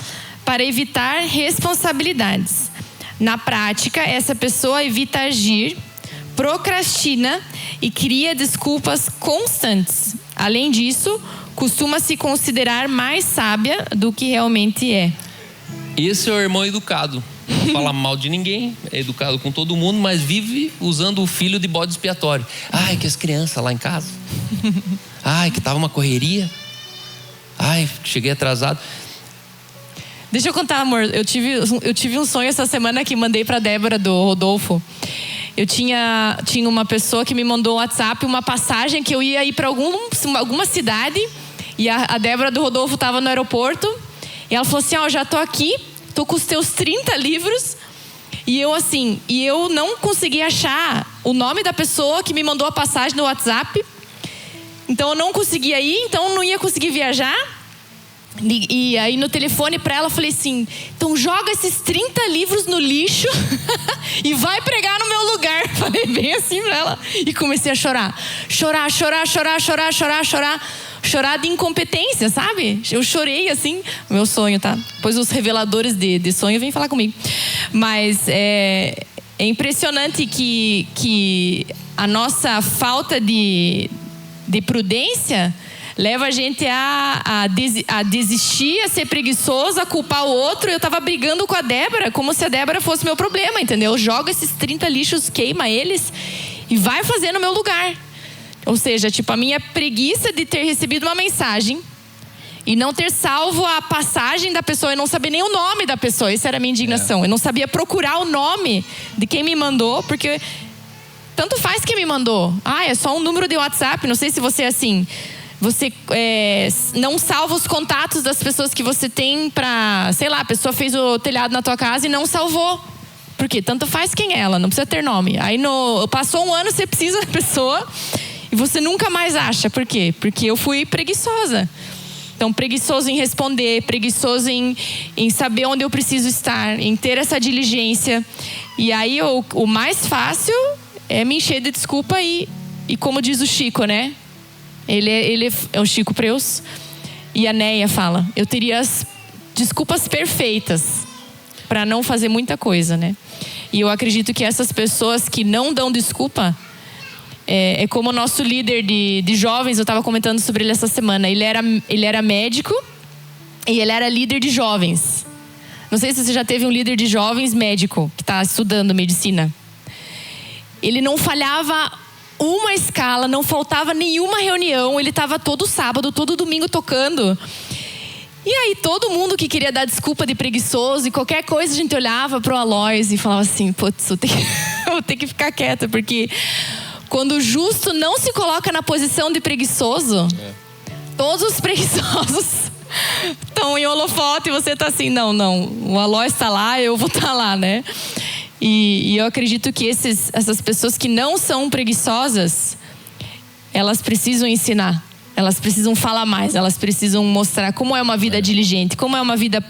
para evitar responsabilidades. Na prática, essa pessoa evita agir, procrastina e cria desculpas constantes. Além disso, costuma se considerar mais sábia do que realmente é. Esse é o irmão educado. Não fala mal de ninguém, é educado com todo mundo, mas vive usando o filho de bode expiatório. Ai, que as crianças lá em casa. Ai, que tava uma correria. Ai, cheguei atrasado. Deixa eu contar, amor. Eu tive um sonho essa semana que mandei pra Débora do Rodolfo. Eu tinha uma pessoa que me mandou um WhatsApp, uma passagem que eu ia ir para alguma cidade. E a Débora do Rodolfo estava no aeroporto. E ela falou assim, ó, já tô aqui, tô com os teus 30 livros. E eu não consegui achar o nome da pessoa que me mandou a passagem no WhatsApp. Então eu não conseguia ir, então eu não ia conseguir viajar. E aí no telefone pra ela eu falei assim, então joga esses 30 livros no lixo e vai pregar no meu lugar. Falei bem assim pra ela. E comecei a chorar de incompetência, sabe? Eu chorei assim, meu sonho, tá? Depois os reveladores de sonho vêm falar comigo. Mas é impressionante que a nossa falta de prudência leva a gente a desistir, a ser preguiçoso, a culpar o outro. Eu tava brigando com a Débora, como se a Débora fosse meu problema, entendeu? Joga esses 30 lixos, queima eles e vai fazer no meu lugar. Ou seja, tipo, a minha preguiça de ter recebido uma mensagem e não ter salvo a passagem da pessoa, eu não sabia nem o nome da pessoa, essa era a minha indignação. Eu não sabia procurar o nome de quem me mandou, porque tanto faz quem me mandou. É só um número de WhatsApp, não sei se você é assim. Você não salva os contatos das pessoas que você tem pra... Sei lá, a pessoa fez o telhado na tua casa e não salvou. Porque tanto faz quem é ela, não precisa ter nome. Aí passou um ano, você precisa da pessoa e você nunca mais acha. Por quê? Porque eu fui preguiçosa. Então, preguiçoso em responder, preguiçoso em saber onde eu preciso estar, em ter essa diligência. E aí o mais fácil é me encher de desculpa e como diz o Chico, né? Ele é o Chico Preus. E a Neia fala, eu teria as desculpas perfeitas para não fazer muita coisa, né? E eu acredito que essas pessoas que não dão desculpa, é como o nosso líder de jovens, eu estava comentando sobre ele essa semana. Ele era médico e ele era líder de jovens. Não sei se você já teve um líder de jovens médico que está estudando medicina. Ele não falhava uma escala, não faltava nenhuma reunião. Ele estava todo sábado, todo domingo tocando. E aí todo mundo que queria dar desculpa de preguiçoso e qualquer coisa, a gente olhava para o Aloys e falava assim, putz, eu vou ter que ficar quieta, porque quando o justo não se coloca na posição de preguiçoso, todos os preguiçosos estão em holofote e você está assim, não, o Aloys está lá, eu vou estar lá, né? E eu acredito que essas pessoas que não são preguiçosas, elas precisam ensinar. Elas precisam falar mais, elas precisam mostrar como é uma vida diligente, como é uma vida...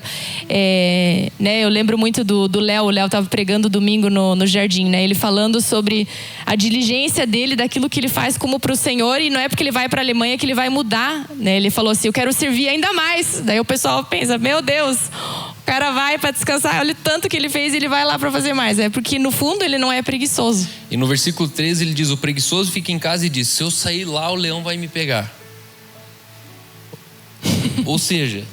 né? Eu lembro muito do Léo. O Léo estava pregando domingo no jardim, né? Ele falando sobre a diligência dele, daquilo que ele faz como para o Senhor. E não é porque ele vai para a Alemanha que ele vai mudar, né? Ele falou assim, eu quero servir ainda mais. Daí o pessoal pensa, meu Deus, o cara vai para descansar, olha o tanto que ele fez e ele vai lá para fazer mais. É porque no fundo ele não é preguiçoso. E no versículo 13 ele diz, o preguiçoso fica em casa e diz, se eu sair lá o leão vai me pegar. Ou seja,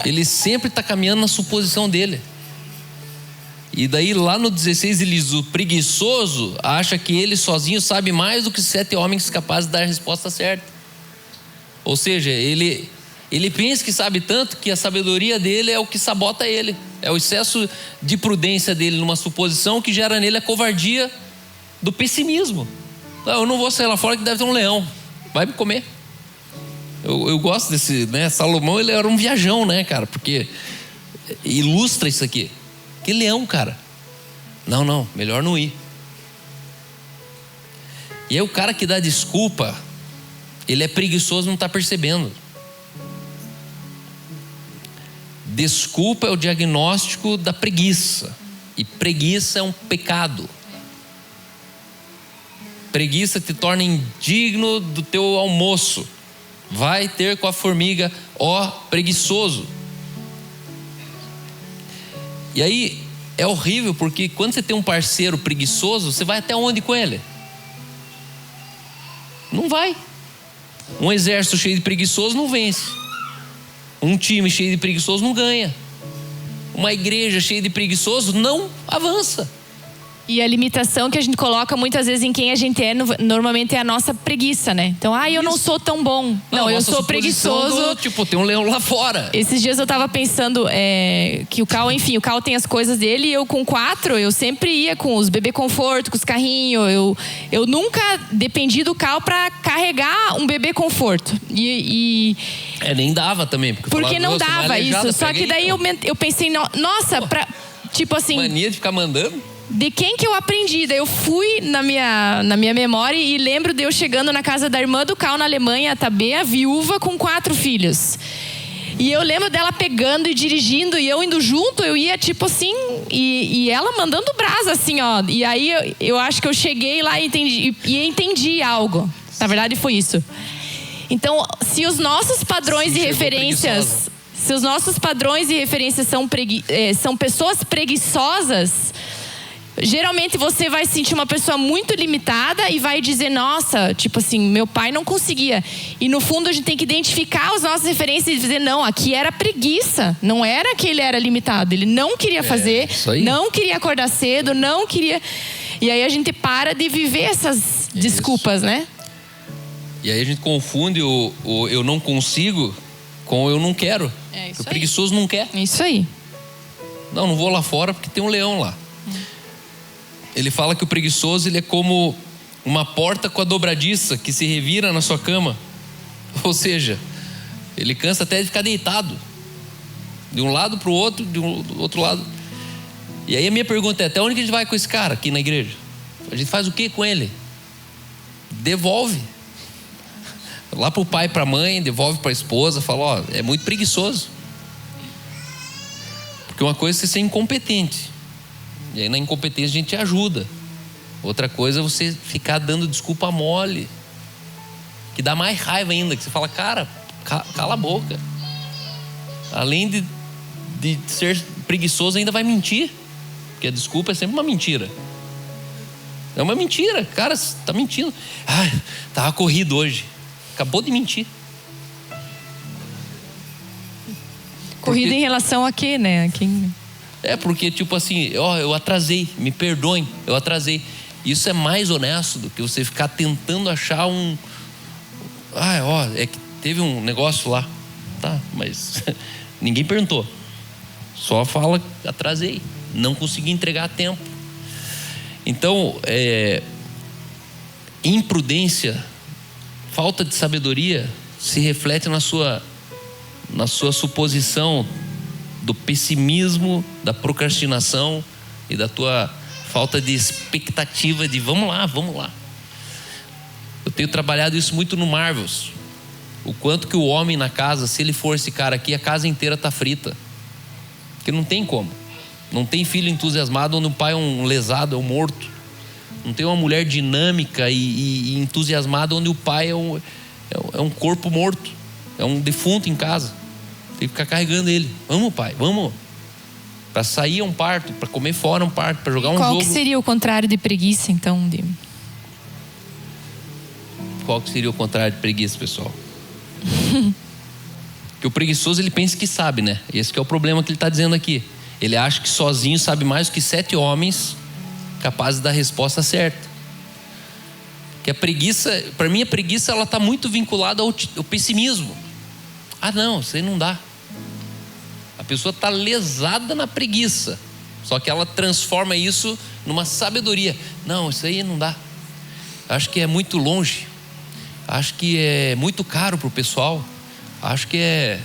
ele sempre está caminhando na suposição dele. E daí lá no 16 ele diz, o preguiçoso acha que ele sozinho sabe mais do que 7 homens capazes de dar a resposta certa. Ou seja, ele pensa que sabe tanto que a sabedoria dele é o que sabota ele. É o excesso de prudência dele numa suposição que gera nele a covardia do pessimismo. Não, eu não vou sair lá fora que deve ter um leão, vai me comer. Eu gosto desse, né? Salomão, ele era um viajão, né, cara? Porque ilustra isso aqui. Que leão, cara. Não, melhor não ir. E aí o cara que dá desculpa, ele é preguiçoso, não está percebendo. Desculpa é o diagnóstico da preguiça. E preguiça é um pecado. Preguiça te torna indigno do teu almoço. Vai ter com a formiga, ó preguiçoso. E aí é horrível, porque quando você tem um parceiro preguiçoso, você vai até onde com ele? Não vai. Um exército cheio de preguiçosos não vence. Um time cheio de preguiçosos não ganha. Uma igreja cheia de preguiçosos não avança. E a limitação que a gente coloca muitas vezes em quem a gente é, normalmente é a nossa preguiça, né? Então, eu não sou tão bom. Não, eu sou preguiçoso. Tipo, tem um leão lá fora. Esses dias eu tava pensando que o Cal, enfim, o Cal tem as coisas dele e eu com 4, eu sempre ia com os bebê conforto, com os carrinhos. Eu nunca dependi do Cal pra carregar um bebê conforto. Nem dava também. Porque não dava isso. Só que daí eu pensei, nossa, tipo assim... Mania de ficar mandando. De quem que eu aprendi? Daí eu fui na minha memória e lembro de eu chegando na casa da irmã do Cal na Alemanha, a Tabea, viúva com 4 filhos. E eu lembro dela pegando e dirigindo e eu indo junto, eu ia tipo assim, e ela mandando brasa assim, ó. E aí eu acho que eu cheguei lá e entendi algo. Na verdade foi isso. Então, se os nossos padrões e referências... Se os nossos padrões e referências são pessoas preguiçosas... Geralmente você vai sentir uma pessoa muito limitada e vai dizer, nossa, tipo assim, meu pai não conseguia. E no fundo a gente tem que identificar as nossas referências e dizer, não, aqui era preguiça. Não era que ele era limitado. Ele não queria fazer, não queria acordar cedo, não queria... E aí a gente para de viver essas desculpas, né? E aí a gente confunde o eu não consigo com o eu não quero. O preguiçoso não quer. É isso aí. Não vou lá fora porque tem um leão lá. Ele fala que o preguiçoso ele é como uma porta com a dobradiça que se revira na sua cama. Ou seja, ele cansa até de ficar deitado. De um lado para o outro, do outro lado. E aí a minha pergunta é, até onde que a gente vai com esse cara aqui na igreja? A gente faz o que com ele? Devolve. Lá para o pai e para a mãe, devolve para a esposa, fala, é muito preguiçoso. Porque uma coisa é você ser incompetente. E aí na incompetência a gente ajuda. Outra coisa é você ficar dando desculpa mole, que dá mais raiva ainda, que você fala, cara, cala a boca. Além de ser preguiçoso, ainda vai mentir. Porque a desculpa é sempre uma mentira. É uma mentira, cara, você tá mentindo. Tava corrido hoje. Acabou de mentir. Corrida em relação a quê, né? Porque tipo assim, eu atrasei, me perdoem, eu atrasei. Isso é mais honesto do que você ficar tentando achar é que teve um negócio lá. Tá, mas ninguém perguntou. Só fala, atrasei, não consegui entregar a tempo. Então, imprudência, falta de sabedoria se reflete na sua suposição do pessimismo, da procrastinação e da tua falta de expectativa de vamos lá. Eu tenho trabalhado isso muito no Marvels. O quanto que o homem na casa, se ele for esse cara aqui, a casa inteira está frita. Porque não tem como. Não tem filho entusiasmado onde o pai é um lesado, é um morto. Não tem uma mulher dinâmica e entusiasmada onde o pai é um corpo morto. É um defunto em casa. Tem que ficar carregando ele. Vamos, pai, vamos. Para sair é um parto, para comer fora é um parto, para jogar um jogo. Qual que seria o contrário de preguiça, então? Qual que seria o contrário de preguiça, pessoal? Porque o preguiçoso, ele pensa que sabe, né? Esse que é o problema que ele está dizendo aqui. Ele acha que sozinho sabe mais do que 7 homens capazes da resposta certa. Que a preguiça, para mim a preguiça, ela está muito vinculada ao pessimismo. Não, isso aí não dá. A pessoa está lesada na preguiça, só que ela transforma isso numa sabedoria. Não, isso aí não dá. Acho que é muito longe. Acho que é muito caro para o pessoal. Acho que é...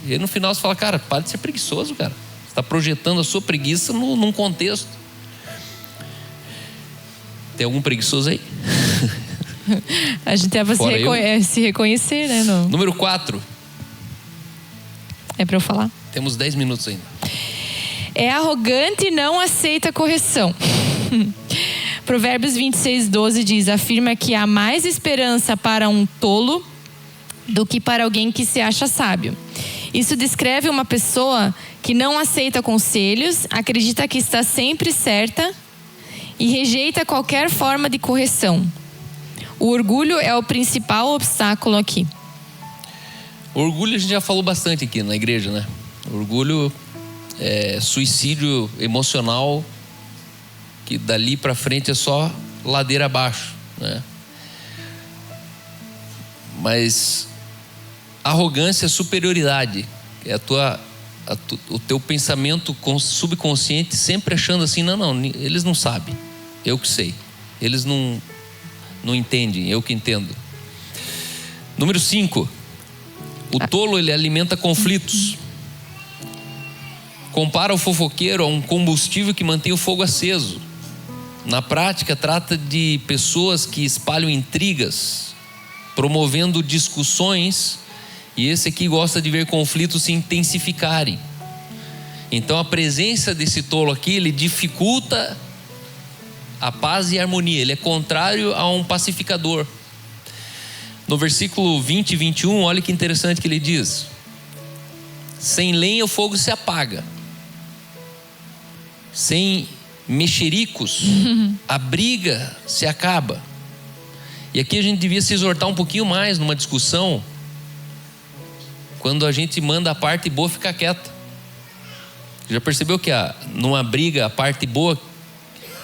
E no final você fala, cara, para de ser preguiçoso, cara. Você está projetando a sua preguiça num contexto. Tem algum preguiçoso aí? A gente deve se reconhecer, né? Número 4. É para eu falar? Temos 10 minutos ainda. É arrogante e não aceita correção. Provérbios 26:12 diz: afirma que há mais esperança para um tolo do que para alguém que se acha sábio. Isso descreve uma pessoa que não aceita conselhos, acredita que está sempre certa e rejeita qualquer forma de correção. O orgulho é o principal obstáculo aqui. O orgulho a gente já falou bastante aqui na igreja, né? O orgulho é suicídio emocional, que dali para frente é só ladeira abaixo, né? Mas arrogância é superioridade, é o teu pensamento subconsciente sempre achando assim, não, eles não sabem, eu que sei, eles não entendem, eu que entendo. Número 5, o tolo, ele alimenta conflitos. Compara o fofoqueiro a um combustível que mantém o fogo aceso. Na prática, trata de pessoas que espalham intrigas, promovendo discussões, e esse aqui gosta de ver conflitos se intensificarem. Então a presença desse tolo aqui, ele dificulta a paz e a harmonia, ele é contrário a um pacificador. No versículo 20 e 21, olha que interessante que ele diz: sem lenha o fogo se apaga, sem mexericos a briga se acaba. E aqui a gente devia se exortar um pouquinho mais numa discussão, quando a gente manda a parte boa ficar quieta. Já percebeu que numa briga a parte boa,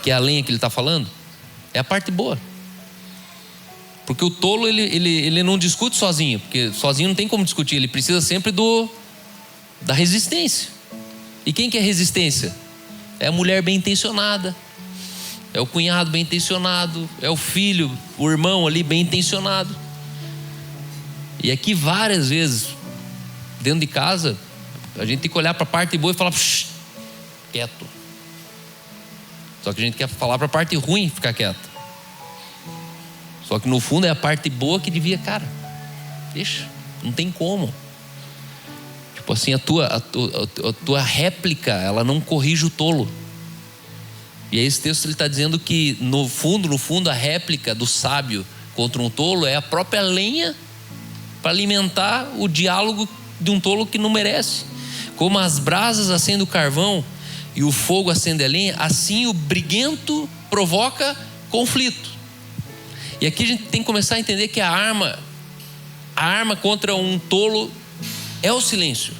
que é a lenha que ele está falando, é a parte boa? Porque o tolo ele não discute sozinho, porque sozinho não tem como discutir, ele precisa sempre da resistência. E quem que é resistência? É a mulher bem intencionada, é o cunhado bem intencionado, é o filho, o irmão ali bem intencionado. E aqui várias vezes, dentro de casa, a gente tem que olhar para a parte boa e falar, quieto. Só que a gente quer falar para a parte ruim e ficar quieto. Só que no fundo é a parte boa que devia, cara, deixa, não tem como. Tipo assim, a tua réplica, ela não corrige o tolo. E aí esse texto ele está dizendo que no fundo a réplica do sábio contra um tolo é a própria lenha para alimentar o diálogo de um tolo que não merece. Como as brasas acendem o carvão e o fogo acende a lenha, assim o briguento provoca conflito. E aqui a gente tem que começar a entender que a arma contra um tolo é o silêncio.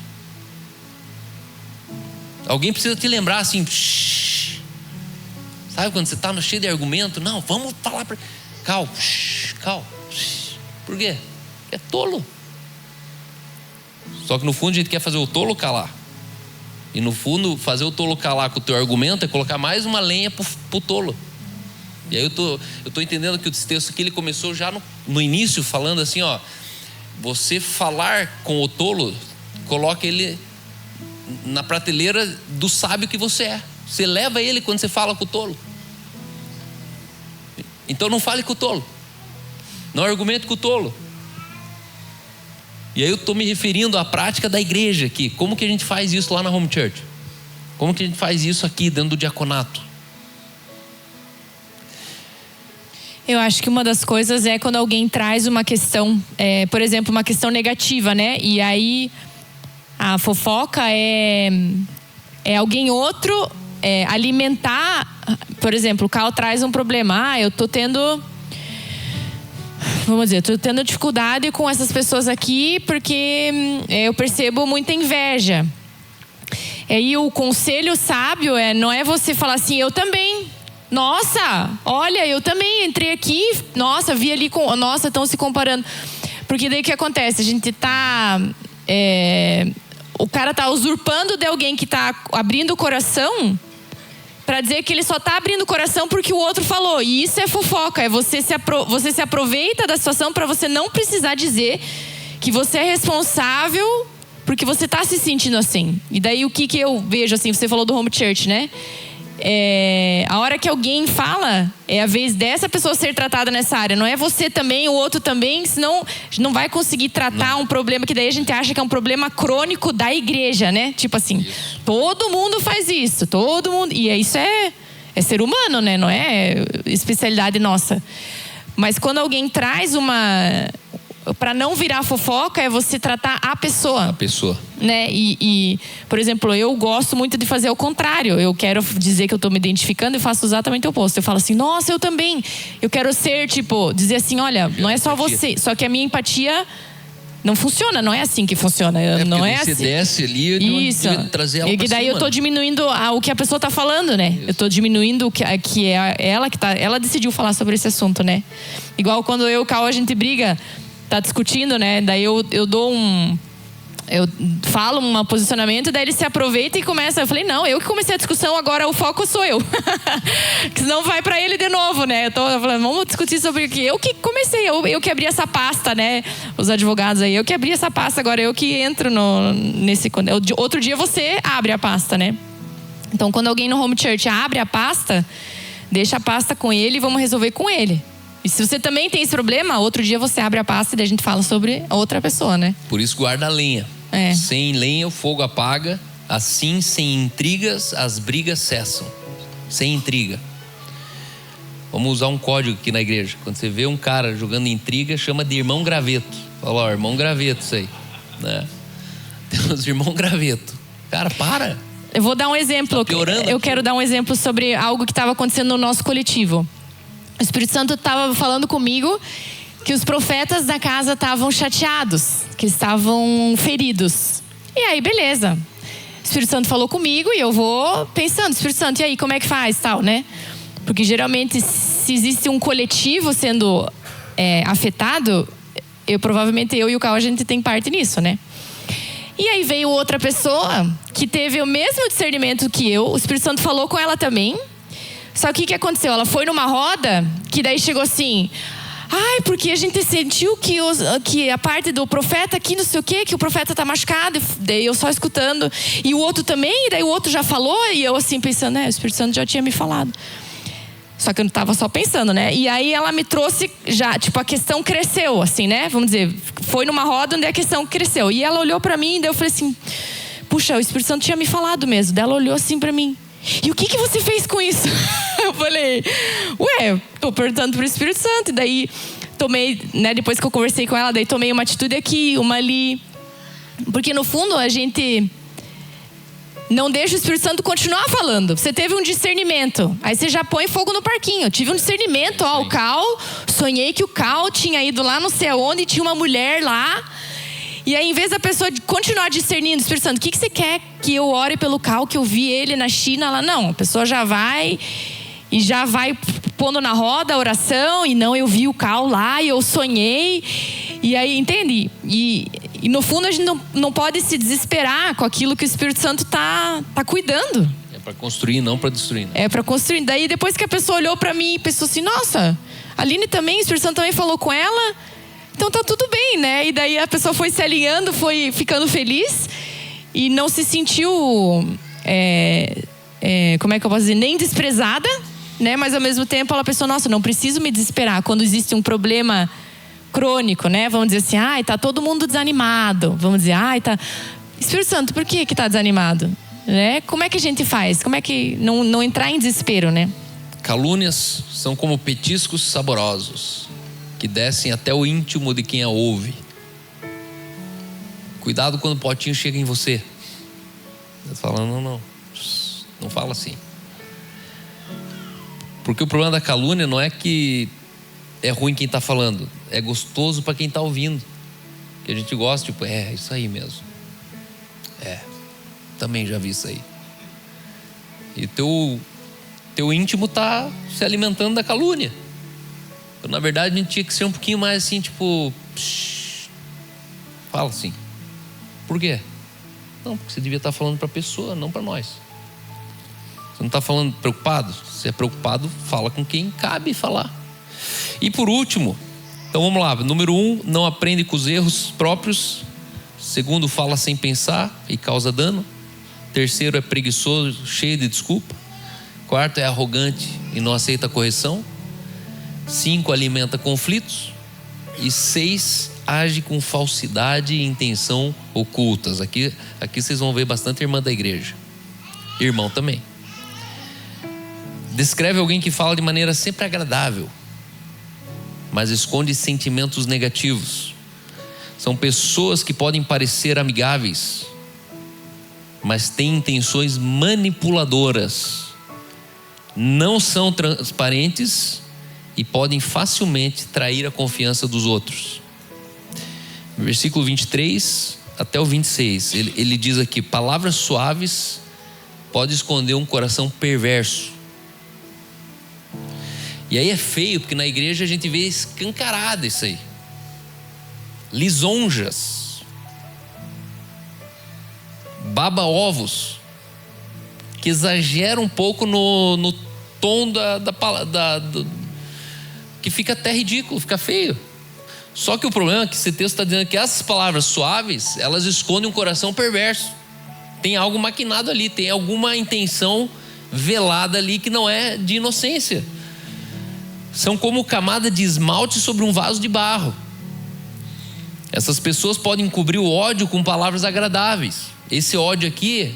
Alguém precisa te lembrar assim, Sabe quando você está cheio de argumento? Não, vamos falar para... Calma. Por quê? É tolo. Só que no fundo a gente quer fazer o tolo calar. E no fundo, fazer o tolo calar com o teu argumento é colocar mais uma lenha pro tolo. E aí eu tô entendendo que esse texto aqui, ele começou já no início, falando assim, ó. Você falar com o tolo, coloca ele na prateleira do sábio que você é. Você leva ele quando você fala com o tolo. Então não fale com o tolo. Não argumente com o tolo. E aí eu estou me referindo à prática da igreja aqui. Como que a gente faz isso lá na Home Church? Como que a gente faz isso aqui dentro do diaconato? Eu acho que uma das coisas é quando alguém traz uma questão, por exemplo, uma questão negativa, né? E aí a fofoca é alguém outro alimentar. Por exemplo, o Cal traz um problema. Eu tô tendo... Vamos dizer, estou tendo dificuldade com essas pessoas aqui porque eu percebo muita inveja. E o conselho sábio não é você falar assim, eu também. Nossa, olha, eu também entrei aqui. Nossa, vi ali, nossa, estão se comparando. Porque daí o que acontece? A gente tá... o cara tá usurpando de alguém que tá abrindo o coração... para dizer que ele só está abrindo o coração porque o outro falou. E isso é fofoca. Você se aproveita da situação para você não precisar dizer que você é responsável porque você está se sentindo assim. E daí o que eu vejo assim, você falou do Home Church, né? A hora que alguém fala, é a vez dessa pessoa ser tratada nessa área. Não é você também, o outro também, senão a gente não vai conseguir tratar um problema que daí a gente acha que é um problema crônico da igreja, né? Tipo assim, todo mundo faz isso, todo mundo. E isso é ser humano, né? Não é especialidade nossa. Mas quando alguém traz para não virar fofoca, é você tratar a pessoa. A pessoa. Né? E, por exemplo, eu gosto muito de fazer o contrário. Eu quero dizer que eu estou me identificando e faço exatamente o oposto. Eu falo assim, nossa, eu também. Eu quero ser, dizer assim, olha, não é só você. Só que a minha empatia não funciona, não é assim que funciona. Não é assim. Você desce ali isso. E trazer ela e pra daí cima. Eu estou diminuindo o que a pessoa está falando, né? Isso. Eu estou diminuindo que é ela que tá. Ela decidiu falar sobre esse assunto, né? Igual quando eu e o Cal, a gente briga, tá discutindo, né? Daí eu dou eu falo um posicionamento, daí ele se aproveita e começa. Eu falei, não, eu que comecei a discussão, agora o foco sou eu. Que senão vai pra ele de novo, né? Eu tô falando, vamos discutir sobre o que eu que comecei, eu que abri essa pasta, né? Os advogados aí, eu que abri essa pasta, agora eu que entro nesse... Outro dia você abre a pasta, né? Então, quando alguém no Home Church abre a pasta, deixa a pasta com ele e vamos resolver com ele. E se você também tem esse problema, outro dia você abre a pasta e daí a gente fala sobre a outra pessoa, né? Por isso guarda a lenha. Sem lenha o fogo apaga. Assim, sem intrigas, as brigas cessam. Sem intriga. Vamos usar um código aqui na igreja. Quando você vê um cara jogando intriga, chama de irmão graveto. Fala, ó, irmão graveto, isso aí, né? Temos irmão graveto. Cara, para. Eu vou dar um exemplo. Eu quero dar um exemplo sobre algo que estava acontecendo no nosso coletivo. O Espírito Santo estava falando comigo que os profetas da casa estavam chateados, que estavam feridos. E aí, beleza. O Espírito Santo falou comigo e eu vou pensando, Espírito Santo, e aí, como é que faz, tal, né? Porque geralmente, se existe um coletivo sendo afetado, provavelmente eu e o Cal, a gente tem parte nisso, né? E aí veio outra pessoa que teve o mesmo discernimento que eu, o Espírito Santo falou com ela também. Só que o que aconteceu? Ela foi numa roda que daí chegou assim... Ai, porque a gente sentiu que a parte do profeta aqui, não sei o quê, que o profeta tá machucado. Daí eu só escutando. E o outro também, e daí o outro já falou. E eu assim pensando, o Espírito Santo já tinha me falado. Só que eu não tava só pensando, né? E aí ela me trouxe já, a questão cresceu, assim, né? Vamos dizer, foi numa roda onde a questão cresceu. E ela olhou pra mim e daí eu falei assim... Puxa, o Espírito Santo tinha me falado mesmo. Daí ela olhou assim pra mim... E o que você fez com isso? Eu falei, tô perguntando pro Espírito Santo. E daí tomei, né, depois que eu conversei com ela, daí tomei uma atitude aqui, uma ali. Porque no fundo a gente não deixa o Espírito Santo continuar falando. Você teve um discernimento, aí você já põe fogo no parquinho. Eu tive um discernimento, o Cal, sonhei que o Cal tinha ido lá não sei aonde e tinha uma mulher lá. E aí, em vez da pessoa continuar discernindo, Espírito Santo, o que você quer que eu ore pelo Cal, que eu vi ele na China? Ela, não, a pessoa já vai e já vai pondo na roda a oração, e não, eu vi o Cal lá e eu sonhei. E aí, entende? E no fundo a gente não pode se desesperar com aquilo que o Espírito Santo tá cuidando. É para construir, não para destruir. Né? É para construir. Daí depois que a pessoa olhou para mim e pensou assim, nossa, a Aline também, o Espírito Santo também falou com ela, então tá tudo bem, né? E daí a pessoa foi se alinhando, foi ficando feliz e não se sentiu, como é que eu posso dizer, nem desprezada, né? Mas ao mesmo tempo ela pensou, nossa, não preciso me desesperar quando existe um problema crônico, né? Vamos dizer assim, ai, tá todo mundo desanimado. Vamos dizer, ai, tá... Espírito Santo, por que tá desanimado? Né? Como é que a gente faz? Como é que não entrar em desespero, né? Calúnias são como petiscos saborosos que descem até o íntimo de quem a ouve. Cuidado quando o potinho chega em você. Você fala, não fala assim. Porque o problema da calúnia não é que é ruim quem está falando, é gostoso para quem está ouvindo. Que a gente gosta, tipo, isso aí mesmo. Também já vi isso aí. E teu íntimo está se alimentando da calúnia. Então, na verdade, a gente tinha que ser um pouquinho mais assim, tipo, fala assim. Por quê? Não, porque você devia estar falando para a pessoa, não para nós. Você não está falando preocupado? Se você é preocupado, fala com quem cabe falar. E por último, então vamos lá. Número 1, não aprende com os erros próprios. Segundo, fala sem pensar e causa dano. Terceiro, é preguiçoso, cheio de desculpa. Quarto, é arrogante e não aceita correção. 5, alimenta conflitos. E 6, age com falsidade e intenção ocultas. Aqui vocês vão ver bastante irmã da igreja. Irmão também. Descreve alguém que fala de maneira sempre agradável, mas esconde sentimentos negativos. São pessoas que podem parecer amigáveis, mas têm intenções manipuladoras. Não são transparentes e podem facilmente trair a confiança dos outros. Versículo 23 até o 26, ele diz aqui: palavras suaves podem esconder um coração perverso. E aí é feio, porque na igreja a gente vê escancarado isso aí. Lisonjas, baba-ovos, que exageram um pouco no tom que fica até ridículo, fica feio. Só que o problema é que esse texto está dizendo que essas palavras suaves, elas escondem um coração perverso. Tem algo maquinado ali, tem alguma intenção velada ali que não é de inocência. São como camada de esmalte sobre um vaso de barro. Essas pessoas podem cobrir o ódio com palavras agradáveis. Esse ódio aqui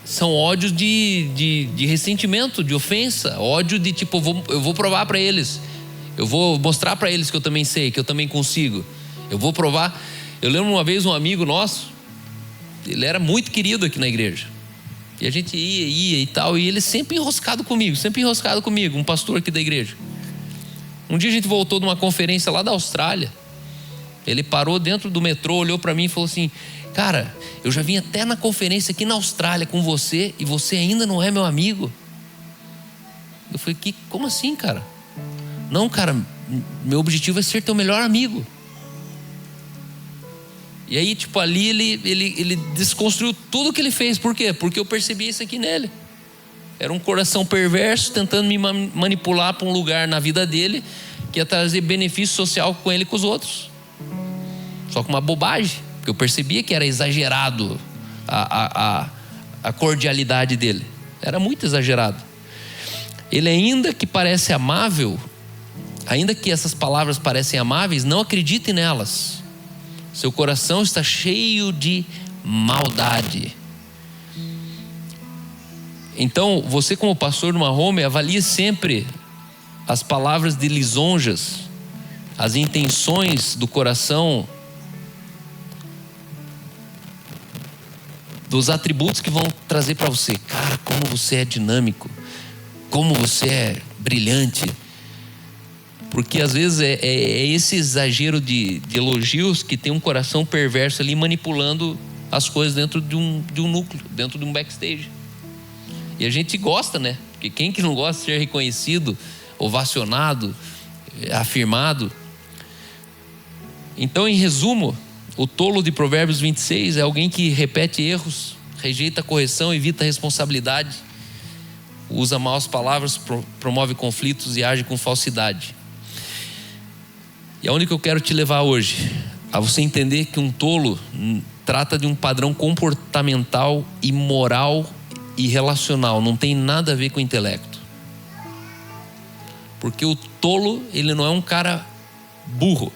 são ódios de ressentimento, de ofensa. Ódio de tipo, eu vou provar para eles. Eu vou mostrar para eles que eu também sei, que eu também consigo. Eu vou provar. Eu lembro uma vez um amigo nosso, ele era muito querido aqui na igreja. E a gente ia e tal, e ele sempre enroscado comigo, um pastor aqui da igreja. Um dia a gente voltou de uma conferência lá da Austrália. Ele parou dentro do metrô, olhou para mim e falou assim: cara, eu já vim até na conferência aqui na Austrália com você e você ainda não é meu amigo. Eu falei: como assim, cara? Não, cara, meu objetivo é ser teu melhor amigo. E aí, tipo, ali ele desconstruiu tudo que ele fez. Por quê? Porque eu percebi isso aqui nele. Era um coração perverso tentando me manipular para um lugar na vida dele que ia trazer benefício social com ele e com os outros. Só com uma bobagem, porque eu percebia que era exagerado a cordialidade dele. Era muito exagerado. Ele, ainda que parece amável, ainda que essas palavras parecem amáveis, não acredite nelas. Seu coração está cheio de maldade. Então, você como pastor numa home, avalie sempre as palavras de lisonjas, as intenções do coração, dos atributos que vão trazer para você. Cara, como você é dinâmico, como você é brilhante. Porque às vezes é esse exagero de elogios que tem um coração perverso ali manipulando as coisas dentro de um núcleo, dentro de um backstage. E a gente gosta, né? Porque quem que não gosta de ser reconhecido, ovacionado, afirmado? Então, em resumo, o tolo de Provérbios 26 é alguém que repete erros, rejeita a correção, evita a responsabilidade, usa maus palavras, promove conflitos e age com falsidade. E aonde que eu quero te levar hoje? A você entender que um tolo trata de um padrão comportamental e moral e relacional, não tem nada a ver com o intelecto. Porque o tolo, ele não é um cara burro.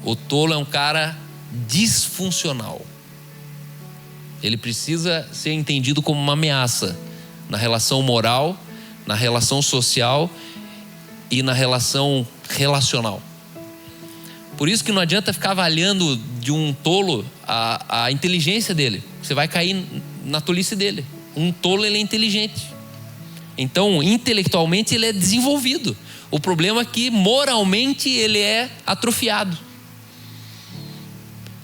O tolo é um cara disfuncional. Ele precisa ser entendido como uma ameaça na relação moral, na relação social e na relação relacional. Por isso que não adianta ficar avaliando de um tolo a inteligência dele. Você vai cair na tolice dele. Um tolo, ele é inteligente. Então, intelectualmente, ele é desenvolvido. O problema é que moralmente ele é atrofiado.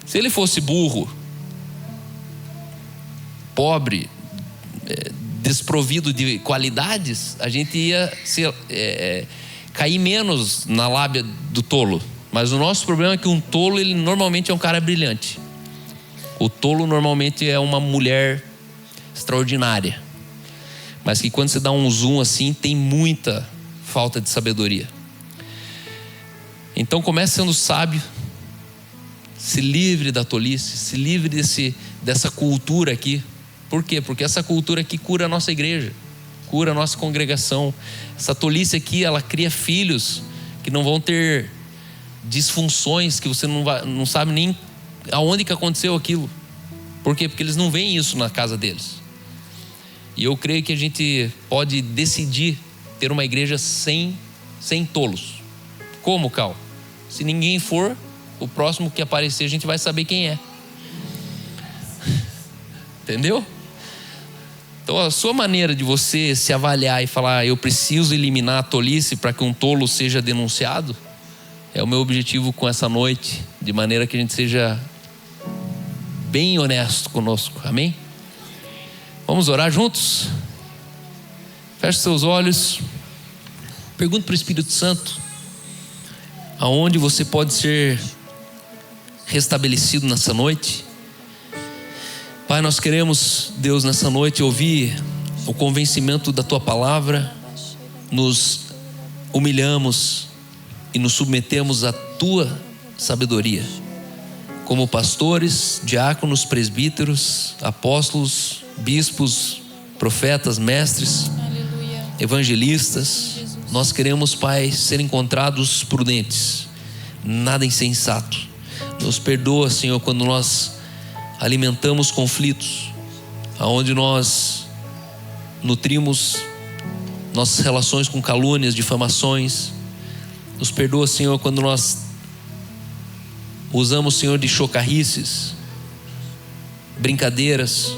Se ele fosse burro, pobre, desprovido de qualidades, a gente ia cair menos na lábia do tolo. Mas o nosso problema é que um tolo, ele normalmente é um cara brilhante. O tolo normalmente é uma mulher extraordinária, mas que quando você dá um zoom assim, tem muita falta de sabedoria. Então comece sendo sábio, se livre da tolice, se livre dessa cultura aqui. Por quê? Porque essa cultura aqui cura a nossa igreja, cura a nossa congregação. Essa tolice aqui, ela cria filhos que não vão ter disfunções, que você não sabe nem aonde que aconteceu aquilo. Por quê? Porque eles não veem isso na casa deles. E eu creio que a gente pode decidir ter uma igreja sem tolos. Como, Cal? Se ninguém for, o próximo que aparecer a gente vai saber quem é. Entendeu? Então a sua maneira de você se avaliar e falar, eu preciso eliminar a tolice para que um tolo seja denunciado, é o meu objetivo com essa noite, de maneira que a gente seja bem honesto conosco, amém? Vamos orar juntos? Feche seus olhos, pergunte para o Espírito Santo aonde você pode ser restabelecido nessa noite. Pai, nós queremos, Deus, nessa noite ouvir o convencimento da Tua palavra, nos humilhamos e nos submetemos à Tua sabedoria, como pastores, diáconos, presbíteros, apóstolos, bispos, profetas, mestres, evangelistas. Nós queremos, Pai, ser encontrados prudentes, nada insensato. Nos perdoa, Senhor, quando nós alimentamos conflitos, aonde nós nutrimos nossas relações com calúnias, difamações. Nos perdoa, Senhor, quando nós usamos, Senhor, de chocarrices, brincadeiras,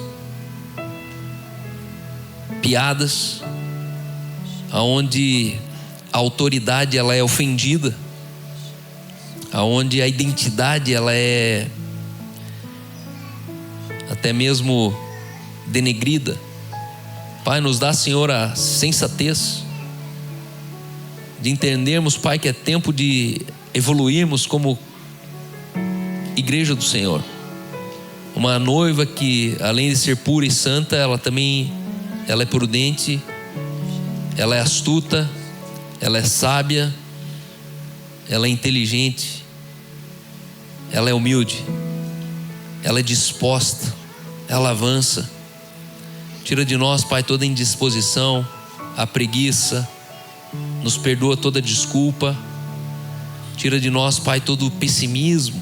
piadas, aonde a autoridade ela é ofendida, aonde a identidade ela é até mesmo denegrida. Pai, nos dá, Senhor, a sensatez de entendermos, Pai, que é tempo de evoluirmos como igreja do Senhor. Uma noiva que, além de ser pura e santa, ela é prudente, ela é astuta, ela é sábia, ela é inteligente, ela é humilde, ela é disposta, ela avança. Tira de nós, Pai, toda indisposição, a preguiça, nos perdoa toda desculpa. Tira de nós, Pai, todo o pessimismo.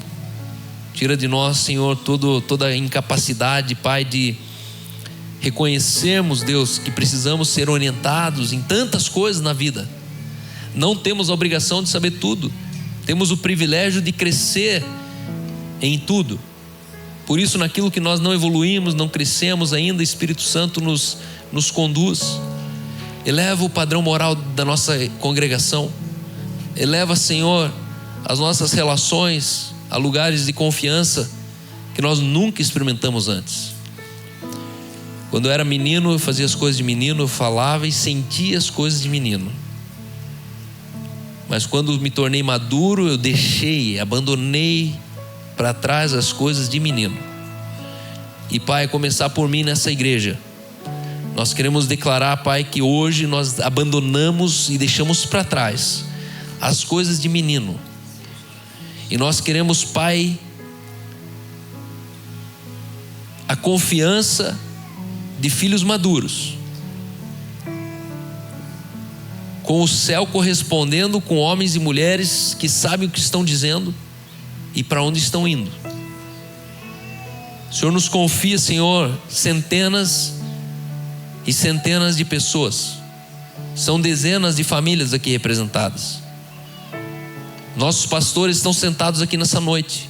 Tira de nós, Senhor, toda a incapacidade, Pai, de reconhecermos, Deus, que precisamos ser orientados em tantas coisas na vida. Não temos a obrigação de saber tudo, temos o privilégio de crescer em tudo. Por isso, naquilo que nós não evoluímos, não crescemos ainda, o Espírito Santo nos conduz. Eleva o padrão moral da nossa congregação. Eleva, Senhor, as nossas relações a lugares de confiança que nós nunca experimentamos antes. Quando eu era menino, eu fazia as coisas de menino, eu falava e sentia as coisas de menino. Mas quando me tornei maduro, eu abandonei para trás as coisas de menino. E Pai, começar por mim nessa igreja. Nós queremos declarar, Pai, que hoje nós abandonamos e deixamos para trás as coisas de menino. E nós queremos, Pai, a confiança de filhos maduros, com o céu correspondendo com homens e mulheres que sabem o que estão dizendo e para onde estão indo. O Senhor nos confia, Senhor, centenas e centenas de pessoas. São dezenas de famílias aqui representadas. Nossos pastores estão sentados aqui nessa noite.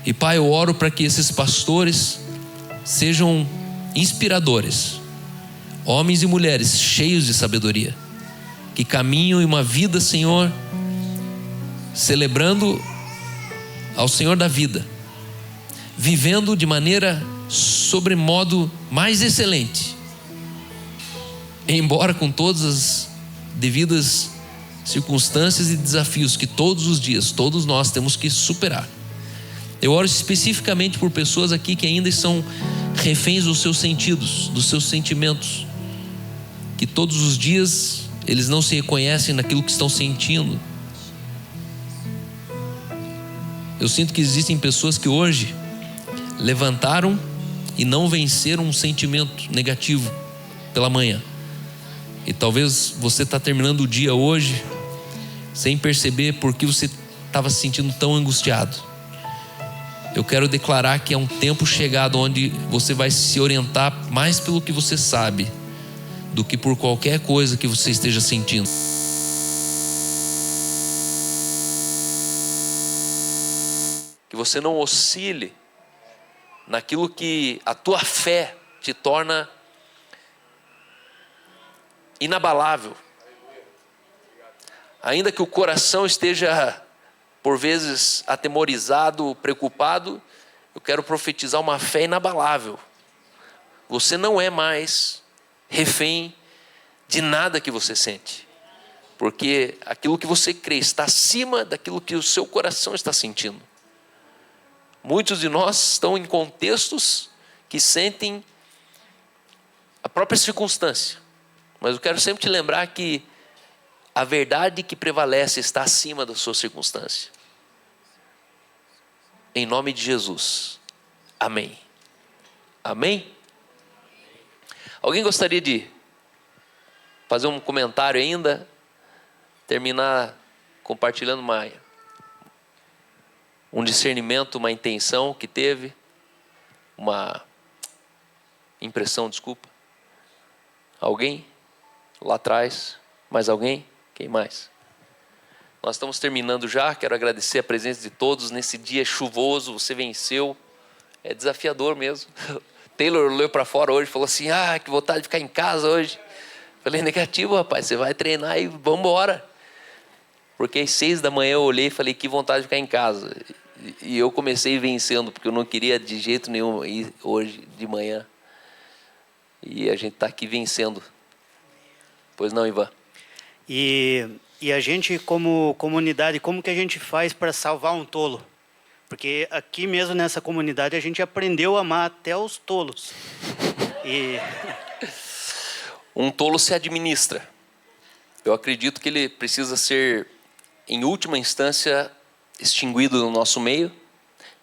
E Pai, eu oro para que esses pastores sejam inspiradores, homens e mulheres cheios de sabedoria, que caminham em uma vida, Senhor, celebrando ao Senhor da vida, vivendo de maneira sobremodo mais excelente, embora com todas as devidas circunstâncias e desafios que todos os dias, todos nós temos que superar. Eu oro especificamente por pessoas aqui que ainda são reféns dos seus sentidos, dos seus sentimentos, que todos os dias eles não se reconhecem naquilo que estão sentindo. Eu sinto que existem pessoas que hoje levantaram e não venceram um sentimento negativo pela manhã. E talvez você está terminando o dia hoje sem perceber por que você estava se sentindo tão angustiado. Eu quero declarar que é um tempo chegado onde você vai se orientar mais pelo que você sabe do que por qualquer coisa que você esteja sentindo. Que você não oscile naquilo que a tua fé te torna inabalável. Ainda que o coração esteja por vezes atemorizado, preocupado, eu quero profetizar uma fé inabalável. Você não é mais refém de nada que você sente, porque aquilo que você crê está acima daquilo que o seu coração está sentindo. Muitos de nós estão em contextos que sentem a própria circunstância, mas eu quero sempre te lembrar que a verdade que prevalece está acima da sua circunstância. Em nome de Jesus. Amém. Amém? Alguém gostaria de fazer um comentário ainda? Terminar compartilhando um discernimento, uma intenção que teve? Uma impressão, desculpa. Alguém? Lá atrás? Mais alguém? Quem mais? Nós estamos terminando já. Quero agradecer a presença de todos nesse dia chuvoso. Você venceu. É desafiador mesmo. Taylor olhou para fora hoje e falou assim: que vontade de ficar em casa hoje. Falei: negativo, rapaz, você vai treinar e vamos embora. Porque às 6 da manhã eu olhei e falei: que vontade de ficar em casa. E eu comecei vencendo, porque eu não queria de jeito nenhum ir hoje de manhã. E a gente está aqui vencendo. Pois não, Ivan? E a gente, como comunidade, como que a gente faz para salvar um tolo? Porque aqui mesmo nessa comunidade a gente aprendeu a amar até os tolos. Um tolo se administra. Eu acredito que ele precisa ser, em última instância, extinguido do nosso meio.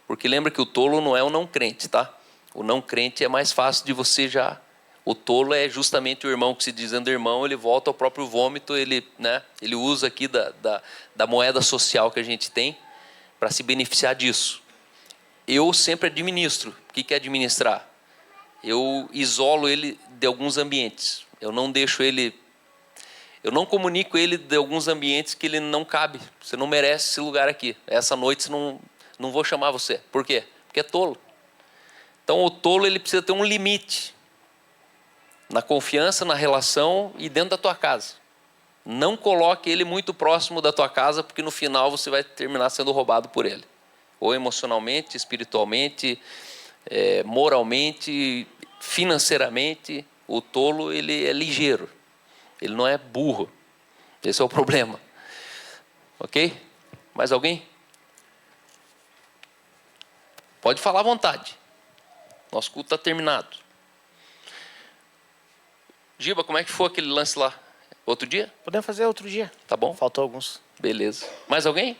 Porque lembra que o tolo não é o não crente, tá? O não crente é mais fácil de você já... O tolo é justamente o irmão que, se dizendo irmão, ele volta ao próprio vômito, ele usa aqui da moeda social que a gente tem para se beneficiar disso. Eu sempre administro. O que é administrar? Eu isolo ele de alguns ambientes. Eu não deixo ele... Eu não comunico ele de alguns ambientes que ele não cabe. Você não merece esse lugar aqui. Essa noite não vou chamar você. Por quê? Porque é tolo. Então o tolo ele precisa ter um limite. Na confiança, na relação e dentro da tua casa. Não coloque ele muito próximo da tua casa, porque no final você vai terminar sendo roubado por ele. Ou emocionalmente, espiritualmente, moralmente. financeiramente, o tolo ele é ligeiro. Ele não é burro. Esse é o problema. Ok? Mais alguém? Pode falar à vontade. Nosso culto está terminado. Giba, como é que foi aquele lance lá? Outro dia? Podemos fazer outro dia. Tá bom? Faltou alguns. Beleza. Mais alguém?